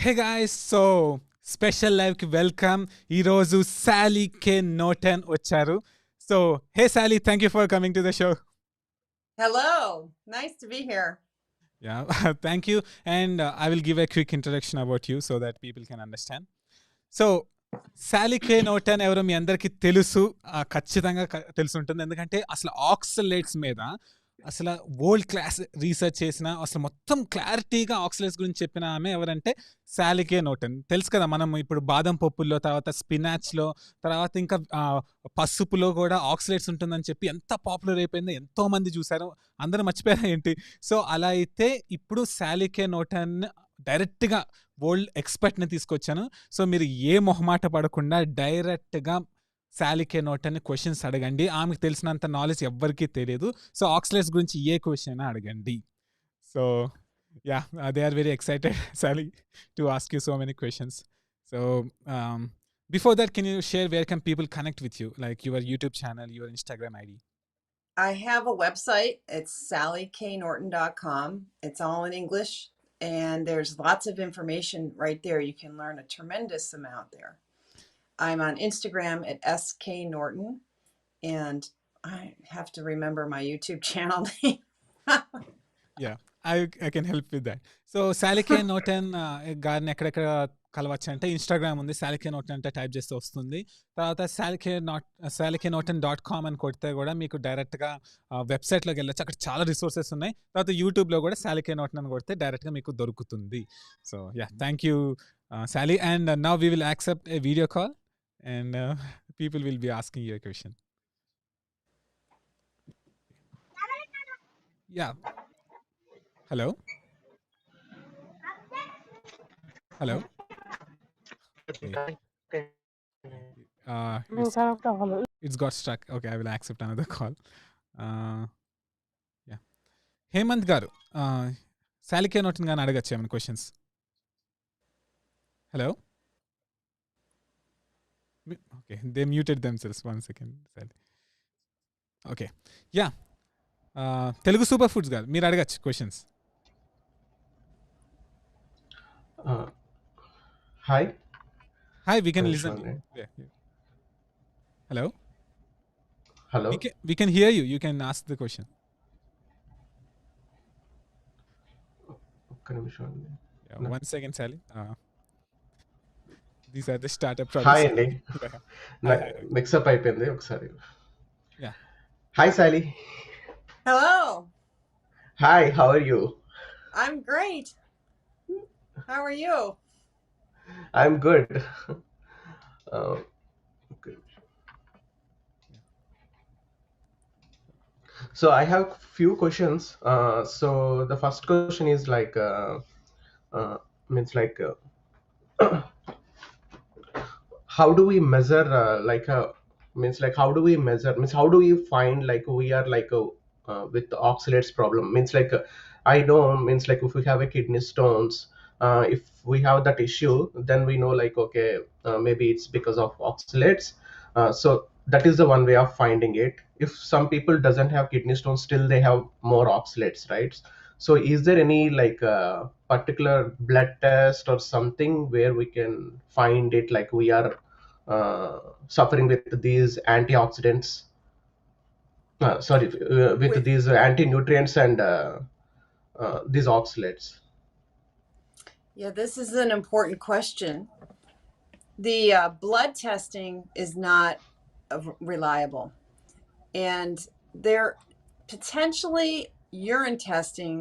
Hey guys, so special live ki welcome. Irozu Sally K. Norton vacharu. So, hey Sally, thank you for coming to the show. Hello, nice to be here. Yeah, thank you. And I will give a quick introduction about you so that people can understand. So శాలీ K Norton ఎవరో మీ అందరికీ తెలుసు, ఖచ్చితంగా తెలిసి ఉంటుంది. ఎందుకంటే అసలు oxalates మీద అసలు వరల్డ్ క్లాస్ రీసెర్చ్ చేసిన, అసలు మొత్తం క్లారిటీగా ఆక్సలేట్స్ గురించి చెప్పిన ఆమె ఎవరంటే శాలీ కే నోటన్. తెలుసు కదా, మనం ఇప్పుడు బాదం పప్పుల్లో, తర్వాత స్పినాచ్లో, తర్వాత ఇంకా పసుపులో కూడా ఆక్సలేట్స్ ఉంటుందని చెప్పి ఎంత పాపులర్ అయిపోయిందో ఎంతో మంది చూసారు, అందరూ మర్చిపోయారు ఏంటి. సో అలా అయితే ఇప్పుడు శాలీ కే నోటన్ డైరెక్ట్గా వరల్డ్ ఎక్స్పర్ట్ని తీసుకొచ్చాను. సో మీరు ఏ మొహమాట పడకుండా డైరెక్ట్గా శాలీ కే నోటన్ క్వశ్చన్స్ అడగండి. ఆమెకు తెలిసినంత నాలెడ్జ్ ఎవ్వరికీ తెలియదు. సో ఆక్సలేట్స్ గురించి ఏ క్వశ్చన్ అయినా అడగండి. So yeah, they are very excited Sally to ask you so many questions. So before that, can you share where can people connect with you, like your YouTube channel, your Instagram ID? I have a website. It's sallyknorton.com. It's all in English, and there's lots of information right there. You can learn a tremendous amount there. I'm on Instagram at sknorton, and I have to remember my YouTube channel name. Yeah, I can help with that. So శాలీ K Norton గారిని ఎక్కడెక్కడ కలవచ్చు అంటే Instagram ఉంది, శాలీ కే Norton అంటే type చేస్తే వస్తుంది. తర్వాత sallyk.com అని కొడితే కూడా మీకు డైరెక్ట్గా వెబ్సైట్లోకి వెళ్ళచ్చు. అక్కడ చాలా రిసోర్సెస్ ఉన్నాయి. తర్వాత యూట్యూబ్లో కూడా శాలీ కే నోటన్ అని కొడితే డైరెక్ట్గా మీకు దొరుకుతుంది. So yeah, thank you శాలీ. And now we will accept A video call and people will be asking you a question. Yeah, hello. Hello. It's got stuck. Okay, I will accept another call. Yeah. Hemant garu, శాలీ K Norton గారిని అడగచ్చు ఏమైనా questions? Hello. Okay, they muted themselves. 1 second. Okay. Yeah. Telugu super foods గారు మీరు అడగచ్చు questions. Hi. Hi, we can listen. Shone. Yeah. Hello. Hello. We can hear you. You can ask the question. ఒక్క నిమిషం అండి. Yeah, No. 1 second, Sally. These are the startup hi products. అండి. Hi. Mix up అయిపోయింది ఒకసారి. Yeah. Hi Sally. Hello, hi, how are you? I'm great. How are you? I'm good. So I have few questions. So the first question is like means like how do we measure means like how do we measure means how do we find like we are like with the oxalates problem? Means like I know means like if we have a kidney stones, if we have that issue, then we know like okay, maybe it's because of oxalates. So that is the one way of finding it. If some people doesn't have kidney stones, still they have more oxalates, right? So is there any like particular blood test or something where we can find it like we are suffering with these antioxidants, with these anti-nutrients and these oxalates? Yeah, this is an important question. The blood testing is not reliable, and there potentially urine testing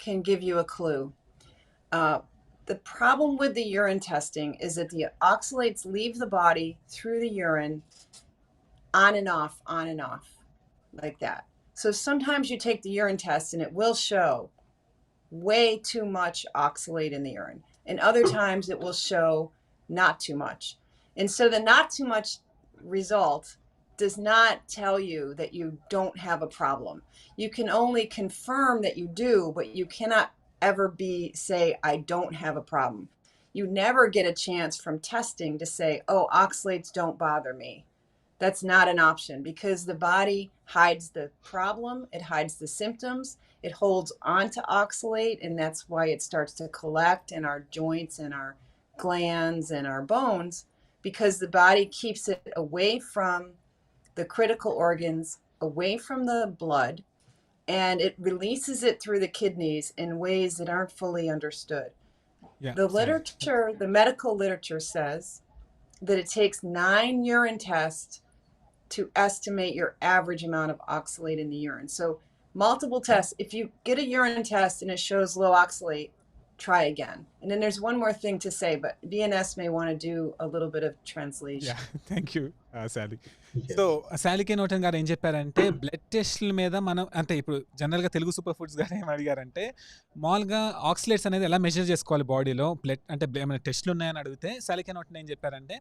can give you a clue. The problem with the urine testing is that the oxalates leave the body through the urine on and off, like that. So sometimes you take the urine test and it will show way too much oxalate in the urine, and other times it will show not too much. And so the not too much result does not tell you that you don't have a problem. You can only confirm that you do, but you cannot ever say I don't have a problem. You never get a chance from testing to say, oh, oxalates don't bother me. That's not an option, because the body hides the problem, it hides the symptoms, it holds on to oxalate, and that's why it starts to collect in our joints and our glands and our bones because the body keeps it away from the critical organs, away from the blood, and it releases it through the kidneys in ways that aren't fully understood. Yeah, The Sally. literature, the medical literature says that it takes 9 urine tests to estimate your average amount of oxalate in the urine. So multiple tests. If you get a urine test and it shows low oxalate, try again. And then there's one more thing to say, but BNS may want to do a little bit of translation. Yeah thank you Sally. Yes. So Sally K Norton గారు ఏం చెప్పారంటే blood టెస్ట్ల మీద మనం అంటే ఇప్పుడు జనరల్గా Telugu super foods గారు ఏం అడిగారంటే మామూలుగా ఆక్సిలేట్స్ అనేది ఎలా మెజర్ చేసుకోవాలి బాడీలో బ్లడ్ అంటే ఏమైనా టెస్ట్లు ఉన్నాయని అడిగితే శాలికే నోటన్ ఏం చెప్పారంటే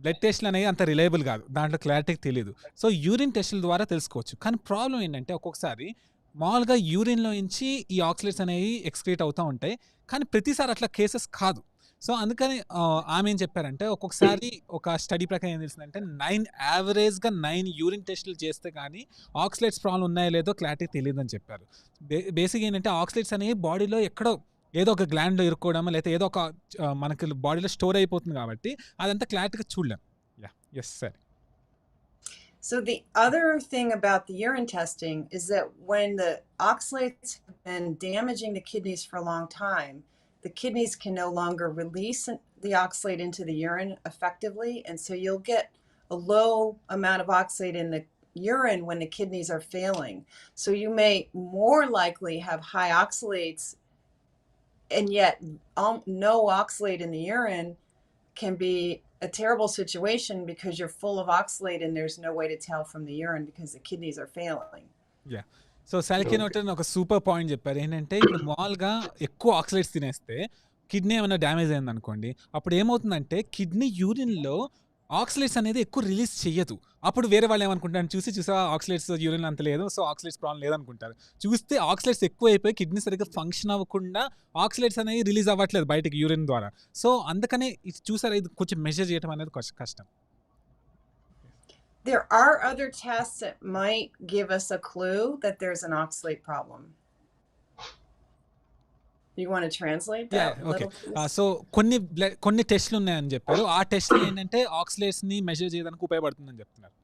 బ్లడ్ టెస్ట్లు అనేవి అంత రిలయబుల్ కాదు, దాంట్లో క్లారిటీ తెలియదు. సో యూరిన్ టెస్టుల ద్వారా తెలుసుకోవచ్చు. కానీ ప్రాబ్లం ఏంటంటే ఒక్కొక్కసారి మామూలుగా యూరిన్లో నుంచి ఈ ఆక్సిలేట్స్ అనేవి ఎక్స్క్రీట్ అవుతూ ఉంటాయి, కానీ ప్రతిసారి అట్లా కేసెస్ కాదు. సో అందుకని ఆమె ఏం చెప్పారంటే ఒక్కొక్కసారి ఒక స్టడీ ప్రకారం ఏం తెలిసిందంటే యావరేజ్గా 9 యూరిన్ టెస్టులు చేస్తే కానీ ఆక్సిలేట్స్ ప్రాబ్లం ఉన్నాయో లేదో క్లారిటీ తెలియదు అని చెప్పారు. బేసిక్ ఏంటంటే ఆక్సిలేట్స్ అనేవి బాడీలో ఎక్కడో ఏదో ఒక గ్లాండ్లో ఇరుక్కోవడం లేకపోతే ఏదో ఒక మనకి బాడీలో స్టోర్ అయిపోతుంది కాబట్టి అదంతా క్లారిటీగా చూడలేం. Yeah yes sir. So the other thing about the urine testing is that when the oxalates have been damaging the kidneys for a long time, the kidneys can no longer release the oxalate into the urine effectively, and so you'll get a low amount of oxalate in the urine when the kidneys are failing. So you may more likely have high oxalates, and yet no oxalate in the urine can be a terrible situation because you're full of oxalate and there's no way to tell from the urine because the kidneys are failing. Yeah so Sally K Norton ఒక super point చెప్పారు. ఏంటంటే ఇప్పుడు మామూలుగా ఎక్కువ oxalates తినేస్తే kidney ఏమైనా damage అయింది అనుకోండి, అప్పుడు ఏమవుతుందంటే కిడ్నీ యూరిన్లో ఆక్సిలేట్స్ అనేది ఎక్కువ రిలీజ్ చేయదు. అప్పుడు వేరే వాళ్ళు ఏమనుకుంటారు, చూసా ఆక్సిలేట్స్ యూరిన్ అంత లేదు, సో ఆక్సిలేట్స్ ప్రాబ్లం లేదనుకుంటారు. చూస్తే ఆక్సిలేట్స్ ఎక్కువ అయిపోయి కిడ్నీ సరిగ్గా ఫంక్షన్ అవ్వకుండా ఆక్సిలేట్స్ అనేవి రిలీజ్ అవ్వట్లేదు బయటకి యూరిన్ ద్వారా. సో అందుకనే ఇది చూసారా, ఇది కొంచెం మెజర్ చేయడం అనేది కష్టం. There are other tests that might give us a clue that there's an oxalate problem. You want to translate that? Okay. So కొన్ని టెస్ట్లు ఉన్నాయని చెప్పారు. ఆ టెస్ట్లు ఏంటంటే ఆక్సిలేట్స్ ని మెజర్ చేయడానికి ఉపయోగపడుతుందని చెప్తున్నారు.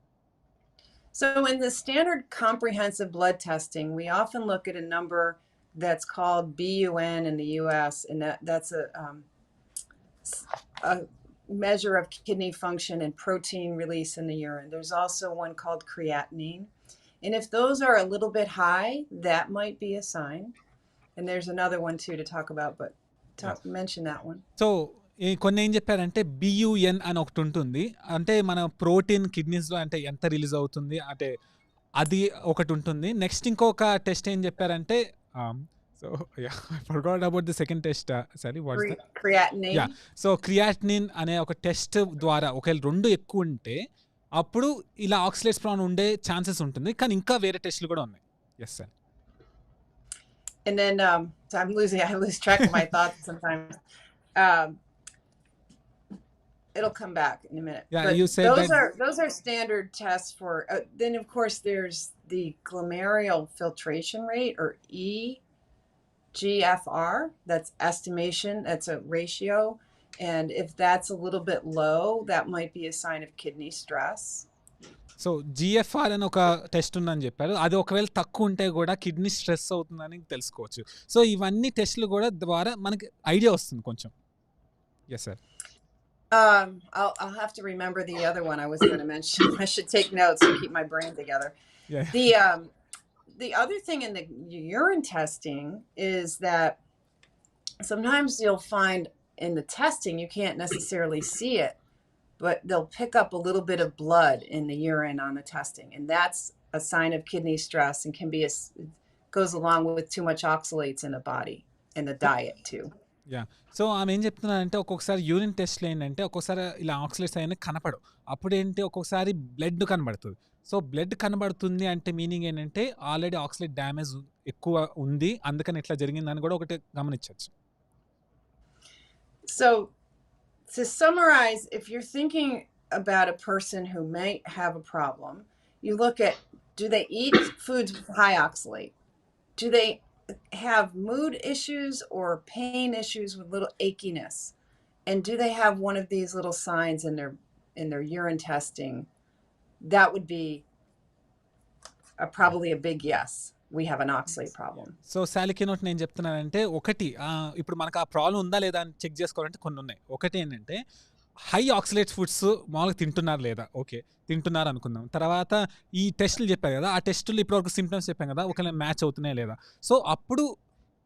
So in the standard comprehensive blood testing, we often look at a number that's called BUN in the US, and that's a measure of kidney function and protein release in the urine. There's also one called creatinine. And if those are a little bit high, that might be a sign. And there's another one too to talk about, but mention that one. So కొన్ని ఏం చెప్పారంటే BUN అని ఒకటి ఉంటుంది, అంటే మన protein కిడ్నీస్లో అంటే ఎంత రిలీజ్ అవుతుంది అంటే అది ఒకటి ఉంటుంది. నెక్స్ట్ ఇంకొక టెస్ట్ ఏం చెప్పారంటే so I forgot about the second test. Sorry what's that? Creatinine. Yeah so creatinine అనే ఒక టెస్ట్ ద్వారా ఒకవేళ 2 ఎక్కువ ఉంటే అప్పుడు ఇలా ఆక్సిలేట్స్ ప్రాబ్లం ఉండే ఛాన్సెస్ ఉంటుంది. కానీ ఇంకా వేరే టెస్ట్లు కూడా ఉన్నాయి. Yes sir. And then so I lose track of my thoughts sometimes. It'll come back in a minute. Yeah, but you said those are standard tests for. Then of course there's the glomerular filtration rate, or EGFR. That's estimation. That's a ratio, and if that's a little bit low, that might be a sign of kidney stress. So GFR అని ఒక test ఉందని చెప్పారు. అది ఒకవేళ తక్కువ ఉంటే కూడా kidney stress అవుతుందని తెలుసుకోవచ్చు. సో ఇవన్నీ టెస్టులు కూడా ద్వారా మనకి ఐడియా వస్తుంది కొంచెం. Yes sir. I'll have to remember the other one I was going to mention. I should take notes and keep my brain together. Yeah. The other thing in the urine testing is that sometimes you'll find in the testing you can't necessarily see it, but they'll pick up a little bit of blood in the urine on the testing, and that's a sign of kidney stress and goes along with too much oxalates in the body and the diet too. Yeah so ఆమె ఏం చెప్తున్నారంటే ఒక్కొక్కసారి urine టెస్ట్లు ఏంటంటే ఒక్కొక్కసారి ఇలా oxalates అయినా కనపడవు. అప్పుడు ఏంటి ఒక్కొక్కసారి బ్లడ్ కనబడుతుంది. సో బ్లడ్ కనబడుతుంది అంటే మీనింగ్ ఏంటంటే ఆల్రెడీ ఆక్సిలేట్ డ్యామేజ్ ఎక్కువ ఉంది, అందుకని ఇట్లా జరిగిందని కూడా ఒకటి గమనించవచ్చు. So to summarize, if you're thinking about a person who may have a problem, you look at, do they eat foods with high oxalate? Do they have mood issues or pain issues with little achiness? And do they have one of these little signs in their urine testing? That would be probably a big yes. We have an oxalate problem. So Sally K Norton నేను చెప్తున్నానంటే ఒకటి ఇప్పుడు మనకు ఆ problem ఉందా లేదా అని check చేసుకోవాలంటే కొన్ని ఉన్నాయి. ఒకటి ఏంటంటే హై ఆక్సిలేట్ ఫుడ్స్ మామూలుగా తింటున్నారు లేదా, ఓకే తింటున్నారు అనుకుందాం. తర్వాత ఈ టెస్టులు చెప్పారు కదా, ఆ టెస్టులు ఇప్పటివరకు సిమ్టమ్స్ చెప్పాం కదా, ఒకవేళ మ్యాచ్ అవుతున్నాయా లేదా. సో అప్పుడు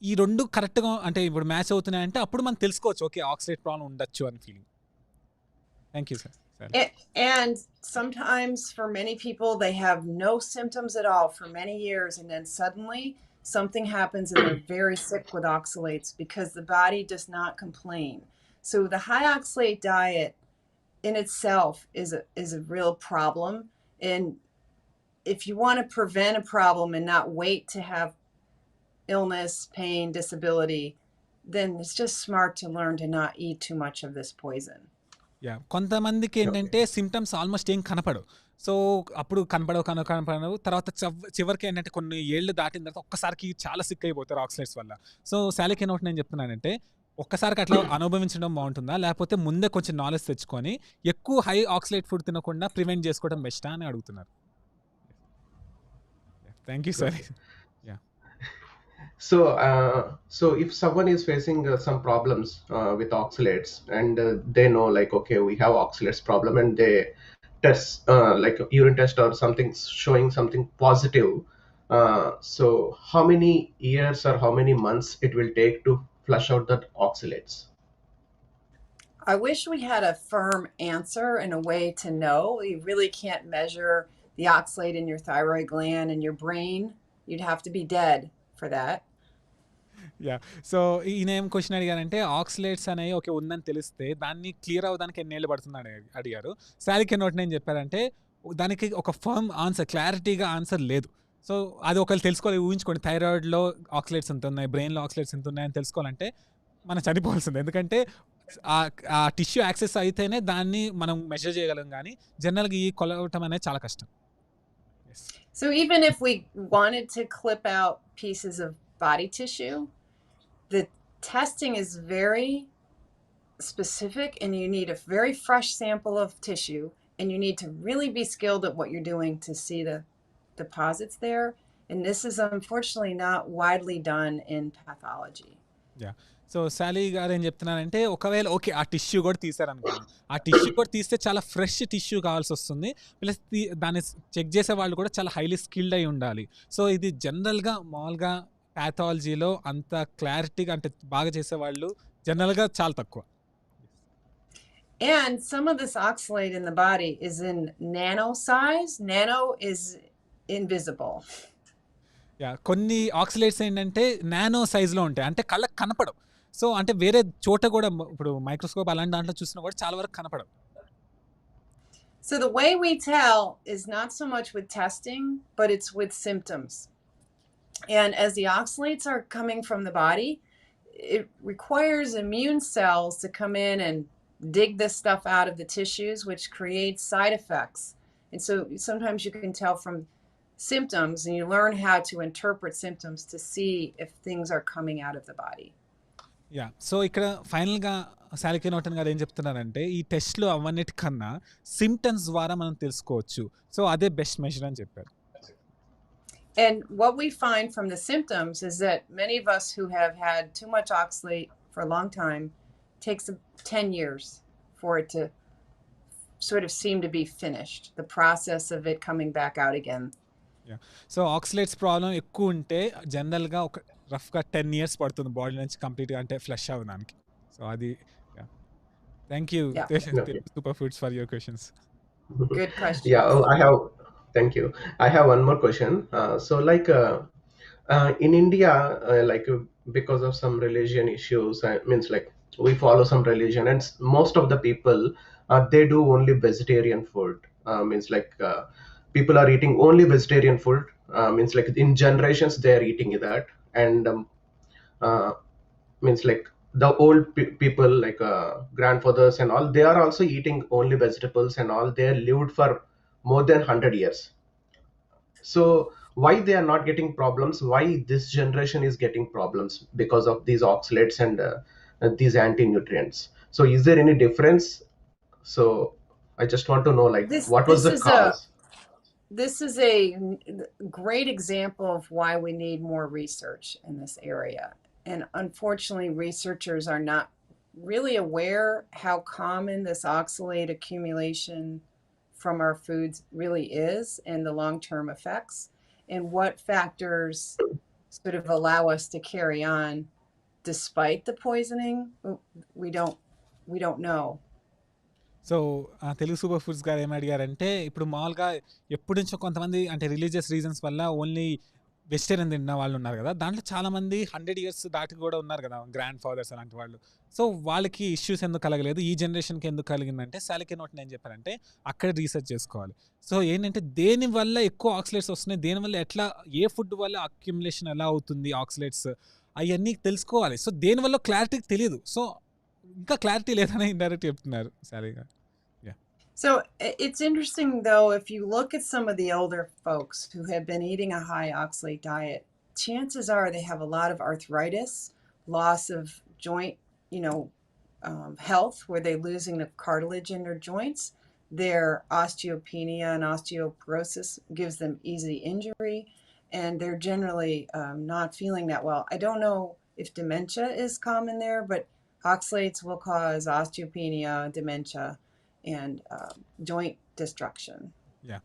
ఈ రెండు కరెక్ట్గా అంటే ఇప్పుడు మ్యాచ్ అవుతున్నాయంటే అప్పుడు మనం తెలుసుకోవచ్చు ఓకే ఆక్సిలేట్ ప్రాబ్లం ఉండొచ్చు అని feeling. Thank you sir. And sometimes for many people, they have no symptoms at all for many years. And then suddenly something happens and they're very sick with oxalates because the body does not complain. So the high oxalate diet in itself is a real problem. And if you want to prevent a problem and not wait to have illness, pain, disability, then it's just smart to learn to not eat too much of this poison. Yeah కొంతమందికి ఏంటంటే symptoms almost ఏం కనపడవు. So అప్పుడు కనపడవు తర్వాత చివరికి ఏంటంటే కొన్ని ఏళ్ళు దాటిన తర్వాత ఒక్కసారికి చాలా సిక్ అయిపోతారు ఆక్సిలేట్స్ వల్ల. సో సాలికే నోట్ నేను చెప్తున్నానంటే ఒక్కసారికి అట్లా అనుభవించడం బాగుంటుందా, లేకపోతే ముందే కొంచెం నాలెడ్జ్ తెచ్చుకొని ఎక్కువ హై ఆక్సిలేట్ ఫుడ్ తినకుండా ప్రివెంట్ చేసుకోవడం బెస్టా అని అడుగుతున్నారు. Thank you sir. So if someone is facing some problems with oxalates and they know like okay we have oxalates problem and they test like urine test or something showing something positive, so how many years or how many months it will take to flush out that oxalates? I wish we had a firm answer and a way to know. You really can't measure the oxalate in your thyroid gland and your brain. You'd have to be dead for that. Yeah so ఈయన ఏం question అడిగారంటే oxalates అనేవి okay ఉందని తెలిస్తే దాన్ని clear అవ్వడానికి ఎన్నేళ్ళు పడుతుందని అడిగారు. సాలికే నోట్ నేను చెప్పారంటే దానికి ఒక ఫర్మ్ ఆన్సర్ క్లారిటీగా ఆన్సర్ లేదు. సో అది ఒకవేళ తెలుసుకోవాలి, ఊహించుకోండి థైరాయిడ్లో ఆక్సిలేట్స్ ఎంత ఉన్నాయి, బ్రెయిన్లో ఆక్సిలేట్స్ ఎంత ఉన్నాయని తెలుసుకోవాలంటే మనం చనిపోవాల్సిందే. ఎందుకంటే ఆ టిష్యూ యాక్సెస్ అయితేనే దాన్ని మనం మెజర్ చేయగలం, కానీ జనరల్గా ఈ కొలవటం అనేది చాలా కష్టం. So even if we wanted to clip out pieces of body tissue, the testing is very specific and you need a very fresh sample of tissue and you need to really be skilled at what you're doing to see the deposits there. And this is unfortunately not widely done in pathology. Yeah. So Sally గారు ఏం చెప్తున్నారంటే ఒకవేళ okay ఆ tissue కూడా తీసారనుకోండి, ఆ tissue కూడా తీస్తే చాలా ఫ్రెష్ టిష్యూ కావాల్సి వస్తుంది, ప్లస్ దాన్ని చెక్ చేసే వాళ్ళు కూడా చాలా హైలీ స్కిల్డ్ అయి ఉండాలి. సో ఇది జనరల్గా మామూలుగా ప్యాథాలజీలో అంత క్లారిటీగా అంటే బాగా చేసేవాళ్ళు జనరల్గా చాలా తక్కువ. And some of this oxalate in the body is in nano size. Nano is invisible. Yeah కొన్ని ఆక్సిలేట్స్ ఏంటంటే నానో సైజ్లో ఉంటాయి, అంటే కళ్ళకి కనపడవు. సో అంటే వేరే చోట కూడా ఇప్పుడు మైక్రోస్కోప్ అలాంటి దాంట్లో చూసినా కూడా చాలా వరకు కనపడవు. So the way we tell is not so much with testing, but it's with symptoms. And as the oxalates are coming from the body, it requires immune cells to come in and dig this stuff out of the tissues, which creates side effects. And so sometimes you can tell from symptoms and you learn how to interpret symptoms to see if things are coming out of the body. Yeah so ఇక్కడ ఫైనల్గా సాలికే Norton గారు ఏం చెప్తున్నారంటే ఈ టెస్ట్లు అవన్నిటికన్నా symptoms ద్వారా మనం తెలుసుకోవచ్చు, సో అదే బెస్ట్ మెజర్ అని చెప్పారు. And what we find from the symptoms is that many of us who have had too much oxalate for a long time takes 10 years for it to sort of seem to be finished, the process of it coming back out again. Yeah so oxalates problem ఎక్కువ ఉంటే జనరల్గా ఒక రఫ్గా 10 years పడుతుంది body నుంచి కంప్లీట్గా అంటే flush అవ్వడానికి. సో అది thank you super foods for your questions. Good question. Yeah, thank you. I have one more question. So like in India, like because of some religion issues, means like we follow some religion and most of the people they do only vegetarian food. Means like people are eating only vegetarian food. Means like in generations they are eating that, and means like the old people like grandfathers and all, they are also eating only vegetables and all. They lived for more than 100 years. So why they are not getting problems? Why this generation is getting problems? Because of these oxalates and these anti-nutrients. So is there any difference? So I just want to know, like, This what was this the is a cause? this is a great example of why we need more research in this area. And unfortunately, researchers are not really aware how common this oxalate accumulation from our foods really is and the long-term effects and what factors sort of allow us to carry on despite the poisoning. We don't we don't know. So Telugu super foods గారు ఏమి అడిగారంటే ఇప్పుడు మామూలుగా ఎప్పటి నుంచో కొంతమంది అంటే religious reasons వల్ల only vegetarian తిన్న వాళ్ళు ఉన్నారు కదా, దాంట్లో చాలామంది 100 years దాటి కూడా ఉన్నారు కదా, గ్రాండ్ ఫాదర్స్ అలాంటి వాళ్ళు. సో వాళ్ళకి ఇష్యూస్ ఎందుకు కలగలేదు, ఈ జనరేషన్కి ఎందుకు కలిగిందంటే సాలికేనోటన్ ఏం చెప్పారంటే అక్కడే రీసెర్చ్ చేసుకోవాలి. సో ఏంటంటే దేనివల్ల ఎక్కువ ఆక్సిలేట్స్ వస్తున్నాయి, దేనివల్ల ఎట్లా ఏ ఫుడ్ వల్ల అక్యుములేషన్ ఎలా అవుతుంది ఆక్సిలేట్స్ అవన్నీ తెలుసుకోవాలి. సో దేనివల్ల క్లారిటీ తెలియదు. సో ఇంకా క్లారిటీ లేదని ఇండైరెక్ట్ చెప్తున్నారు సాలిగా. So it's interesting, though, if you look at some of the older folks who have been eating a high oxalate diet, chances are they have a lot of arthritis, loss of joint, you know, health, where they're losing the cartilage in their joints. Their osteopenia and osteoporosis gives them easy injury, and they're generally not feeling that well. I don't know if dementia is common there, but oxalates will cause osteopenia, dementia, and joint destruction. Yeah.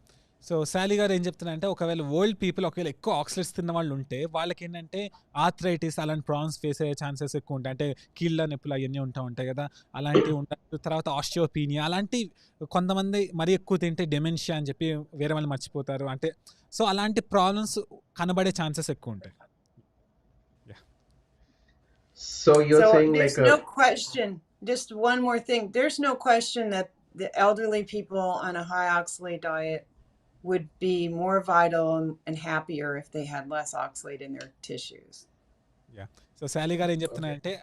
So Sally గారు ఏం చెప్తున్నారంటే ఒకవేళ old people ఒకవేళ ఎక్కువ oxalates తిన్న వాళ్ళు ఉంటే వాళ్ళకి ఏంటంటే ఆర్థరైటిస్ అలాంటి ప్రాబ్లమ్స్ ఫేస్ అయ్యే ఛాన్సెస్ ఎక్కువ ఉంటాయి. అంటే కీళ్ళ నొప్పులు అవన్నీ ఉంటాయి కదా, అలాంటివి ఉంటాయి. తర్వాత ఆస్టియోపీనియా అలాంటి కొంతమంది మరీ ఎక్కువ తింటే డెమెన్షియా అని చెప్పి వేరే వాళ్ళు మర్చిపోతారు. అంటే సో అలాంటి ప్రాబ్లమ్స్ కనబడే ఛాన్సెస్ ఎక్కువ ఉంటాయి. So you're So saying there's like no question. Just one more thing. There's no question that the elderly people on a high oxalate diet would be more vital and happier if they had less oxalate in their tissues. Yeah. So Sally గారు ఏం చెప్తున్నారంటే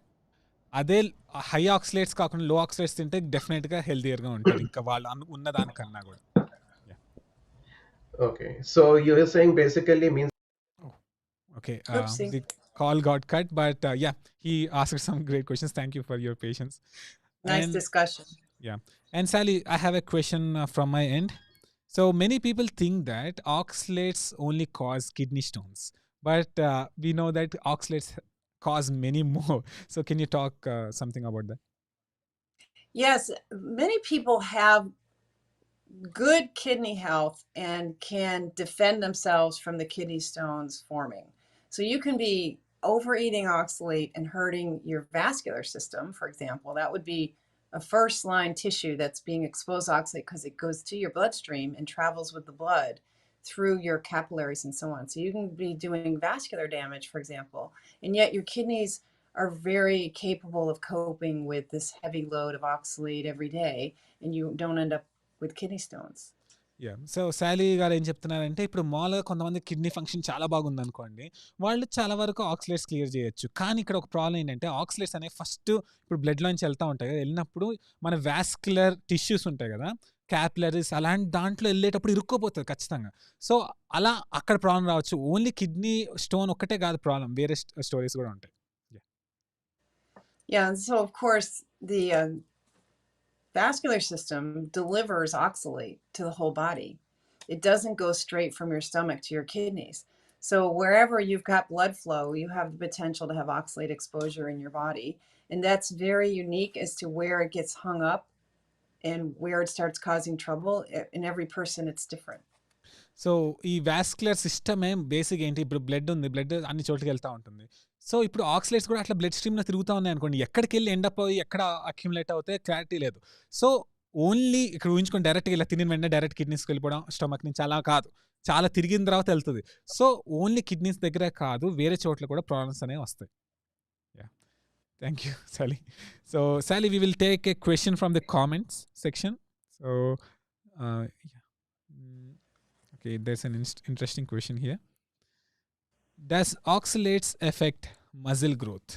అదే high oxalates కాకుండా లో oxalates తింటే డెఫినెట్గా హెల్తీయర్గా ఉంటారు ఇంకా వాళ్ళు ఉన్న దానికన్నా కూడా. okay, so you're saying basically means Okay, Oopsie. the call got cut, but yeah, he asked some great questions. Thank you for your patience. Nice And discussion. yeah, and Sally, I have a question from my end. So many people think that oxalates only cause kidney stones, but we know that oxalates cause many more. So can you talk something about that? Yes, many people have good kidney health and can defend themselves from the kidney stones forming. So you can be overeating oxalate and hurting your vascular system, for example. That would be a first line tissue that's being exposed to oxalate because it goes to your bloodstream and travels with the blood through your capillaries and so on. So you can be doing vascular damage, for example, and yet your kidneys are very capable of coping with this heavy load of oxalate every day, and you don't end up with kidney stones. Yeah. So Sally గారు ఏం చెప్తున్నారంటే ఇప్పుడు మామూలుగా కొంతమంది kidney function చాలా బాగుంది అనుకోండి, వాళ్ళు చాలా వరకు ఆక్సిలేట్స్ క్లియర్ చేయొచ్చు. కానీ ఇక్కడ ఒక ప్రాబ్లం ఏంటంటే ఆక్సిలేట్స్ అనేవి ఫస్ట్ ఇప్పుడు బ్లడ్లోంచి వెళ్తూ ఉంటాయి కదా, వెళ్ళినప్పుడు మన వాస్కులర్ టిష్యూస్ ఉంటాయి కదా, క్యాపిలరీస్ అలాంటి దాంట్లో వెళ్ళేటప్పుడు ఇరుక్కోపోతుంది ఖచ్చితంగా. సో అలా అక్కడ ప్రాబ్లం రావచ్చు. ఓన్లీ కిడ్నీ స్టోన్ ఒక్కటే కాదు ప్రాబ్లం, వేరే స్టోరీస్ కూడా ఉంటాయి. Yeah, and so of course the vascular system delivers oxalate to the whole body. It doesn't go straight from your stomach to your kidneys. So wherever you've got blood flow, you have the potential to have oxalate exposure in your body. And that's very unique as to where it gets hung up and where it starts causing trouble. In every person, it's different. So ఈ vascular సిస్టమే basic ఏంటి, ఇప్పుడు blood ఉంది, blood అన్ని చోట్లకి వెళ్తూ ఉంటుంది. So ఇప్పుడు oxalates కూడా అట్లా బ్లడ్ స్ట్రీమ్లో తిరుగుతూ ఉన్నాయి అనుకోండి, ఎక్కడికి వెళ్ళి ఎండ్ అయ్యి ఎక్కడ అక్యుములేట్ అవుతాయి క్లారిటీ లేదు. సో ఓన్లీ ఇక్కడ ఊహించుకొని డైరెక్ట్గా ఇలా తిని వెంటనే డైరెక్ట్ కిడ్నీస్కి వెళ్ళిపోవడం, స్టమక్ నుంచి అలా కాదు, చాలా తిరిగిన తర్వాత వెళ్తుంది. సో ఓన్లీ కిడ్నీస్ దగ్గరే కాదు, వేరే చోట్ల కూడా ప్రాబ్లమ్స్ అనేవి వస్తాయి. Yeah, thank you Sally. So Sally, we will take a question from the comments section. So okay, there's an interesting question here. Does oxalates affect muscle growth?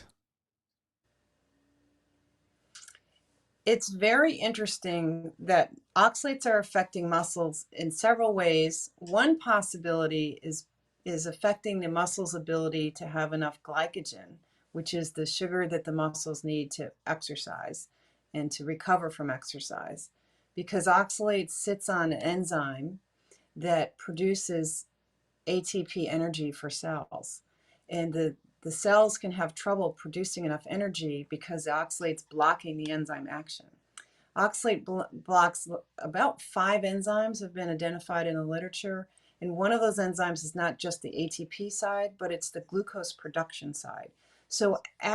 It's very interesting that oxalates are affecting muscles in several ways. One possibility is affecting the muscle's ability to have enough glycogen, which is the sugar that the muscles need to exercise and to recover from exercise. Because oxalate sits on an enzyme that produces ATP energy for cells. And the cells can have trouble producing enough energy because the oxalate's blocking the enzyme action. Oxalate blocks about 5 enzymes have been identified in the literature. And one of those enzymes is not just the ATP side, but it's the glucose production side. So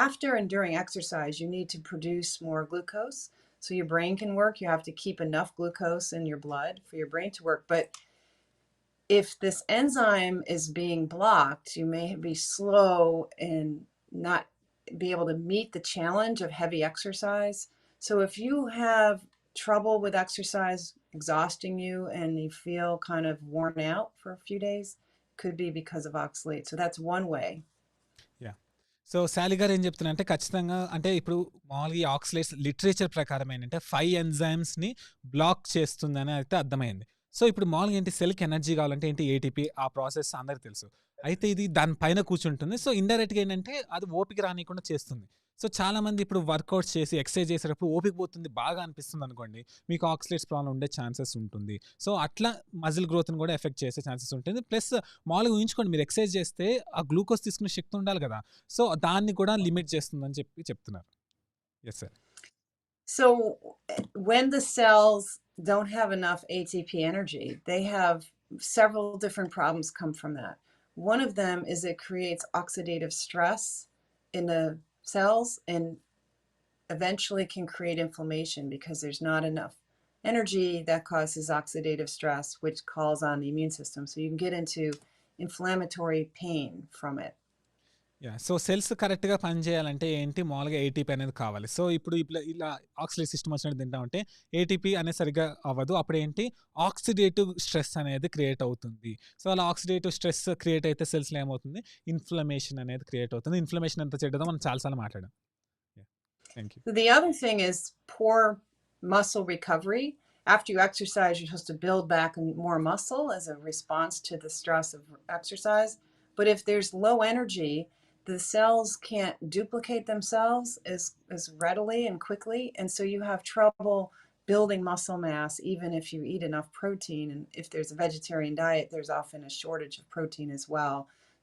after and during exercise, you need to produce more glucose so your brain can work. You have to keep enough glucose in your blood for your brain to work. But if this enzyme is being blocked, you may be slow and not be able to meet the challenge of heavy exercise. So if you have trouble with exercise exhausting you and you feel kind of worn out for a few days, could be because of oxalate. So that's one way. Yeah so Sally గారు ఏం చెప్తున్నా అంటే ఖచ్చితంగా అంటే ఇప్పుడు మామూలుగా ఈ oxalates literature ప్రకారం ఏంటంటే 5 ఎంజైమ్స్ని బ్లాక్ చేస్తుందని అయితే అర్థమైంది. సో ఇప్పుడు మామూలుగా ఏంటి సెల్కి ఎనర్జీ కావాలంటే ఏంటి ఏటీపీ ఆ ప్రాసెస్ అందరికి తెలుసు. అయితే ఇది దానిపైన కూర్చుంటుంది. సో ఇండైరెక్ట్గా ఏంటంటే అది ఓపిక రానియకుండా చేస్తుంది. సో చాలామంది ఇప్పుడు వర్కౌట్స్ చేసి ఎక్సర్సైజ్ చేసేటప్పుడు ఓపిక పోతుంది బాగా అనిపిస్తుంది అనుకోండి, మీకు ఆక్సిలేట్స్ ప్రాబ్లం ఉండే ఛాన్సెస్ ఉంటుంది. సో అట్లా మజిల్ గ్రోత్ని కూడా ఎఫెక్ట్ చేసే ఛాన్సెస్ ఉంటుంది. ప్లస్ మామూలుగా ఊహించుకోండి, మీరు ఎక్సర్సైజ్ చేస్తే ఆ గ్లూకోజ్ తీసుకునే శక్తి ఉండాలి కదా, సో దాన్ని కూడా లిమిట్ చేస్తుందని చెప్తున్నారు. Yes sir. So when the cells don't have enough ATP energy, they have several different problems come from that. One of them is it creates oxidative stress in the cells and eventually can create inflammation because there's not enough energy that causes oxidative stress, which calls on the immune system. So you can get into inflammatory pain from it. Yeah so cells కరెక్ట్గా పనిచేయాలంటే ఏంటి, మామూలుగా ATP అనేది కావాలి. So ఇప్పుడు ఇలా oxalate system వచ్చినట్టు తింటా ఉంటే ఏటీపీ అనేది సరిగ్గా అవ్వదు. అప్పుడు ఏంటి ఆక్సిడేటివ్ స్ట్రెస్ అనేది క్రియేట్ అవుతుంది. సో అలా ఆక్సిడేటివ్ స్ట్రెస్ క్రియేట్ అయితే సెల్స్లో ఏమవుతుంది, ఇన్ఫ్లమేషన్ అనేది క్రియేట్ అవుతుంది. ఇన్ఫ్లమేషన్ ఎంత చెడ్డదో మనం చాలాసార్లు మాట్లాడాం. Thank you. The other thing is poor muscle recovery. After you exercise, you're supposed to build back more muscle as a response to the stress of exercise. But if there's low energy, the cells can't duplicate themselves as readily and quickly. And so you have trouble building muscle mass, even if you eat enough protein. And if there's a vegetarian diet, there's often a shortage of protein as well.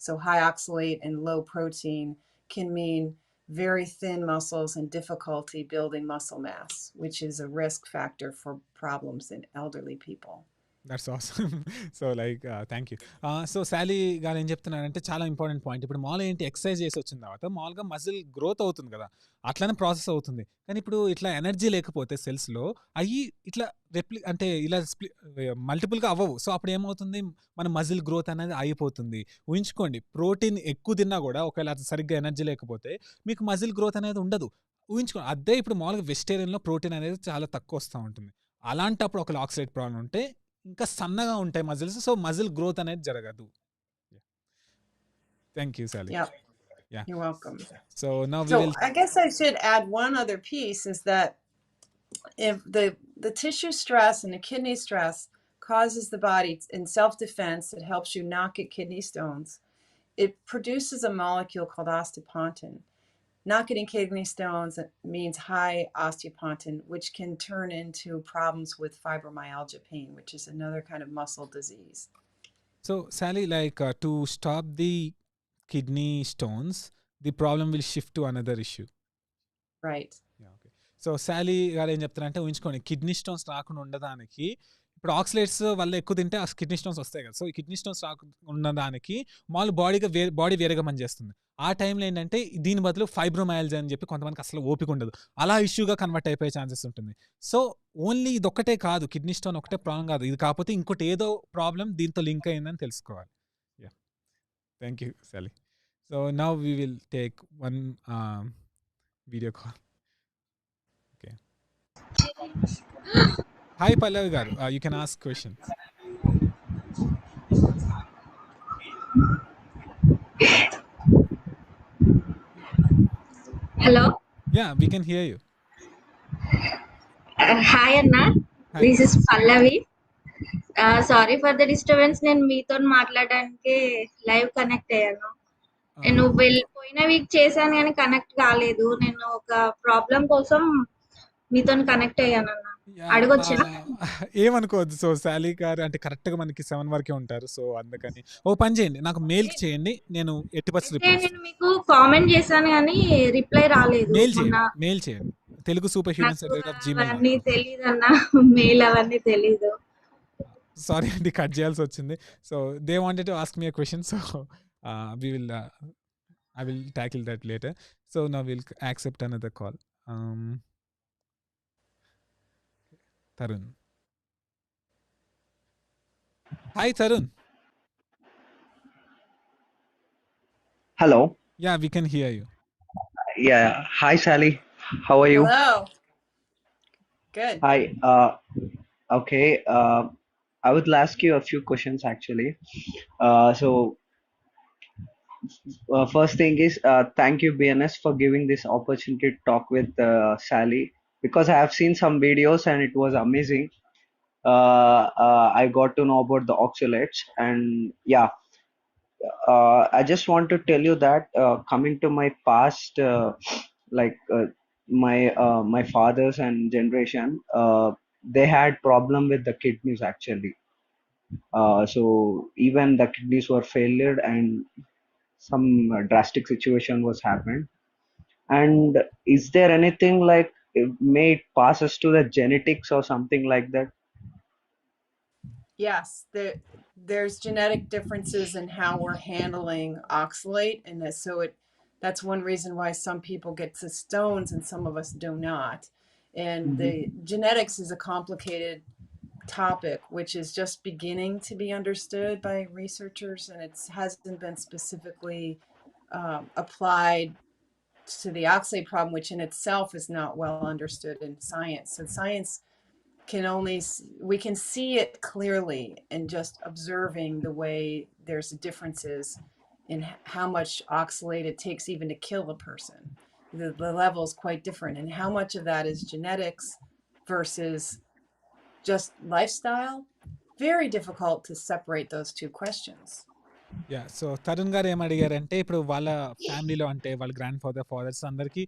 So high oxalate and low protein can mean very thin muscles and difficulty building muscle mass, which is a risk factor for problems in elderly people. That's awesome. So like thank you. So శాలీ గారు ఏం చెప్తున్నారంటే చాలా important point. ఇప్పుడు మామూలుగా ఏంటి exercise చేసి వచ్చిన తర్వాత మామూలుగా మజిల్ గ్రోత్ అవుతుంది కదా, అట్లానే ప్రాసెస్ అవుతుంది. కానీ ఇప్పుడు ఇట్లా ఎనర్జీ లేకపోతే సెల్స్లో అవి ఇట్లా అంటే ఇలా మల్టిపుల్గా అవ్వవు. సో అప్పుడు ఏమవుతుంది, మన మజిల్ గ్రోత్ అనేది అయిపోతుంది. ఊహించుకోండి, ప్రోటీన్ ఎక్కువ తిన్నా కూడా ఒకవేళ సరిగ్గా ఎనర్జీ లేకపోతే మీకు మజిల్ గ్రోత్ అనేది ఉండదు. ఊహించుకోండి, అదే ఇప్పుడు మామూలుగా వెజిటేరియన్లో ప్రోటీన్ అనేది చాలా తక్కువ వస్తూ ఉంటుంది. అలాంటప్పుడు ఒక ఆక్సిలేట్ ప్రాబ్లం ఉంటే ఇంకా సన్నగా ఉంటాయి మజిల్స్, సో మజిల్ గ్రోత్ అనేది జరగదు. Thank you Sally. Yeah, you're welcome. So now I guess I should add one other piece, is that if the tissue stress and the kidney stress causes the body in self-defense, it helps you not get kidney stones. It produces a molecule called osteopontin. Not getting kidney stones means high osteopontin, which can turn into problems with fibromyalgia pain, which is another kind of muscle disease. So Sally, like to stop the kidney stones, the problem will shift to another issue. Right. Yeah, okay. So Sally గారు ఏం చెప్తారంటే, ఊహించుకోండి kidney stones రాకుండా ఉండడానికి ఇప్పుడు oxalates వల్ల ఎక్కువ తింటే ఆ కిడ్నీ స్టోన్స్ వస్తాయి కదా. సో ఈ కిడ్నీ స్టోన్స్ రాకుండా ఉండడానికి మామూలు బాడీ వేరేగా పనిచేస్తుంది. ఆ టైంలో ఏంటంటే దీని బదులు ఫైబ్రోమయాలజీ అని చెప్పి కొంతమందికి అసలు ఓపిక ఉండదు, అలా ఇష్యూగా కన్వర్ట్ అయిపోయే ఛాన్సెస్ ఉంటుంది. సో ఓన్లీ ఇది ఒక్కటే కాదు, కిడ్నీ స్టోన్ ఒకటే ప్రాబ్లం కాదు, ఇది కాకపోతే ఇంకోటి ఏదో ప్రాబ్లం దీంతో లింక్ అయిందని తెలుసుకోవాలి. Yeah, thank you Sally. So now we will take one video call. Okay, hi Pallavi గారు, you can ask question. Hello. Yeah, we can hear you. Hi Anna. Hi. This is Pallavi. Sorry for the disturbance. నేను మీతో మాట్లాడడానికి live connect అయ్యాను. నేను పోయిన week చేశాను కానీ connect కాలేదు. నేను ఒక ప్రాబ్లం కోసం మీతో కనెక్ట్ అయ్యానన్న. అడగొచ్చా? ఏమనుకోవద్దు. సో శాలీ గారు అంటే కరెక్ట్గా మనకి 7 వరకే ఉంటారు. సో అందుకని ఓ పని చేయండి, నాకు మెయిల్ చేయండి, నేను ఎట్టి పరిస్థితుల్లో అయితే రిప్లై నేను మీకు కామెంట్ చేశాను కానీ రిప్లై రాలేదు. మెయిల్ చేయండి తెలుగు సూపర్ హ్యూమన్స్ నాకు @gmail.com. అవన్నీ తెలీదన్న. మెయిల్ అవన్నీ తెలీదు. సారీ అండి, కట్ చేయాల్సి వచ్చింది. So they wanted to ask me a question, so we will I will tackle that later. So now we'll accept another call. Tarun. Hi Tarun. Hello. Yeah, we can hear you. Yeah. Hi, Sally. How are you? Hello. Good. Hi. Okay. I would ask you a few questions actually. So first thing is, thank you BNS for giving this opportunity to talk with Sally, because I have seen some videos and it was amazing. I got to know about the oxalates, and yeah, I just want to tell you that coming to my past, like my fathers and generation, they had problem with the kidneys actually. So even the kidneys were failed, and some drastic situation was happened. And is there anything like may it passes to the genetics or something like that? Yes, there's genetic differences in how we're handling oxalate, and that's one reason why some people get to stones and some of us do not. And the genetics is a complicated topic, which is just beginning to be understood by researchers, and it hasn't been specifically applied to the oxalate problem, which in itself is not well understood in science. So science we can see it clearly in just observing the way there's differences in how much oxalate it takes even to kill a person. The level is quite different, and how much of that is genetics versus just lifestyle. Very difficult to separate those two questions. Yeah, so Tarun గారు ఏమడిగారంటే ఇప్పుడు వాళ్ళ ఫ్యామిలీలో అంటే వాళ్ళ grand fathers అందరికీ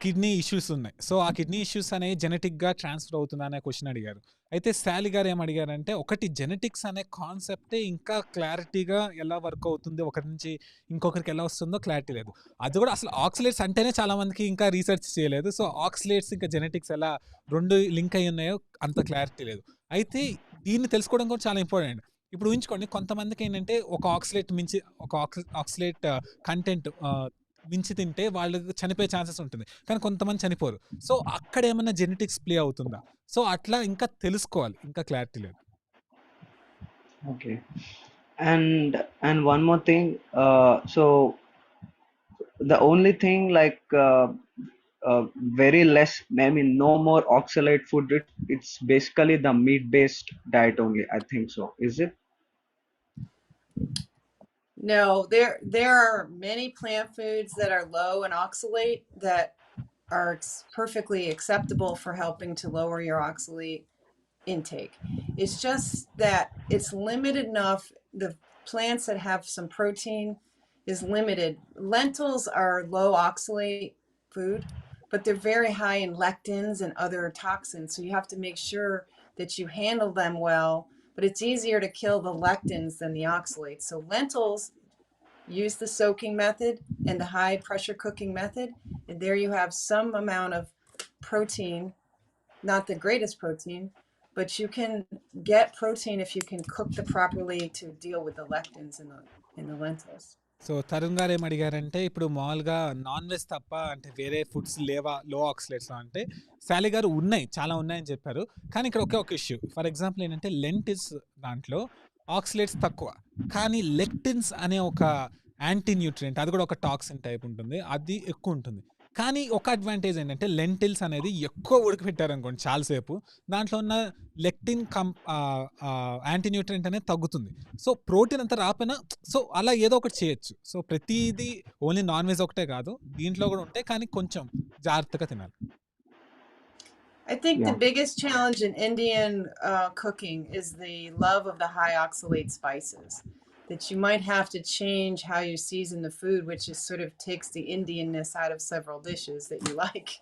kidney issues ఉన్నాయి. So ఆ kidney issues అనేవి జెనెటిక్గా ట్రాన్స్ఫర్ అవుతుందా అనే క్వశ్చన్ అడిగారు. అయితే శాలి గారు ఏమడిగారంటే ఒకటి జెనెటిక్స్ అనే కాన్సెప్టే ఇంకా క్లారిటీగా ఎలా వర్క్ అవుతుంది, ఒకరి నుంచి ఇంకొకరికి ఎలా వస్తుందో క్లారిటీ లేదు. అది కూడా అసలు ఆక్సిలేట్స్ అంటేనే చాలా మందికి ఇంకా రీసెర్చ్ చేయలేదు. సో ఆక్సిలేట్స్ ఇంకా జెనెటిక్స్ ఎలా రెండు లింక్ అయి ఉన్నాయో అంత క్లారిటీ లేదు. అయితే దీన్ని తెలుసుకోవడం కూడా చాలా ఇంపార్టెంట్. ఇప్పుడు ఊహించుకోండి, కొంతమందికి ఏంటంటే ఒక ఆక్సిలేట్ కంటెంట్ మించి తింటే వాళ్ళకి చనిపోయే ఛాన్సెస్ ఉంటుంది, కానీ కొంతమంది చనిపోరు. సో అక్కడ ఏమన్నా జెనెటిక్స్ ప్లే అవుతుందా? సో అట్లా ఇంకా తెలుసుకోవాలి, ఇంకా క్లారిటీ లేదు. Okay. And one more thing, so the only thing like very less, I mean no more oxalate food, it's basically the meat based diet only, I think so, is it? No, there are many plant foods that are low in oxalate that are perfectly acceptable for helping to lower your oxalate intake. It's just that it's limited enough. The plants that have some protein is limited. Lentils are low oxalate food, but they're very high in lectins and other toxins. So you have to make sure that you handle them well, but it's easier to kill the lectins than the oxalates. So lentils, use the soaking method and the high pressure cooking method, and there you have some amount of protein, not the greatest protein, but you can get protein if you can cook them properly to deal with the lectins in the lentils. So Tarun గారు ఏమడిగారంటే ఇప్పుడు మామూలుగా non veg తప్ప అంటే వేరే foods లేవా లో ఆక్సిలేట్స్లో అంటే, శాలి గారు ఉన్నాయి, చాలా ఉన్నాయని చెప్పారు. కానీ ఇక్కడ ఒక ఇష్యూ, ఫర్ ఎగ్జాంపుల్ ఏంటంటే లెంటిల్స్ దాంట్లో ఆక్సిలేట్స్ తక్కువ, కానీ లెక్టిన్స్ అనే ఒక యాంటీ న్యూట్రియంట్, అది కూడా ఒక టాక్సిన్ టైప్ ఉంటుంది, అది ఎక్కువ ఉంటుంది. కానీ ఒక అడ్వాంటేజ్ ఏంటంటే లెంటిల్స్ అనేది ఎక్కువ ఉడకపెట్టారనుకోండి చాలాసేపు, దాంట్లో ఉన్న లెక్టిన్ యాంటీ న్యూట్రియంట్ అనేది తగ్గుతుంది. సో ప్రోటీన్ అంతా రాపోయినా సో అలా ఏదో ఒకటి చేయొచ్చు. సో ప్రతిదీ ఓన్లీ నాన్ వెజ్ ఒకటే కాదు, దీంట్లో కూడా ఉంటాయి, కానీ కొంచెం జాగ్రత్తగా తినాలి. I think the biggest challenge in Indian cooking is the love of the high oxalate spices. that you might have to change how you season the food, which is sort of takes the Indianness out of several dishes that you like.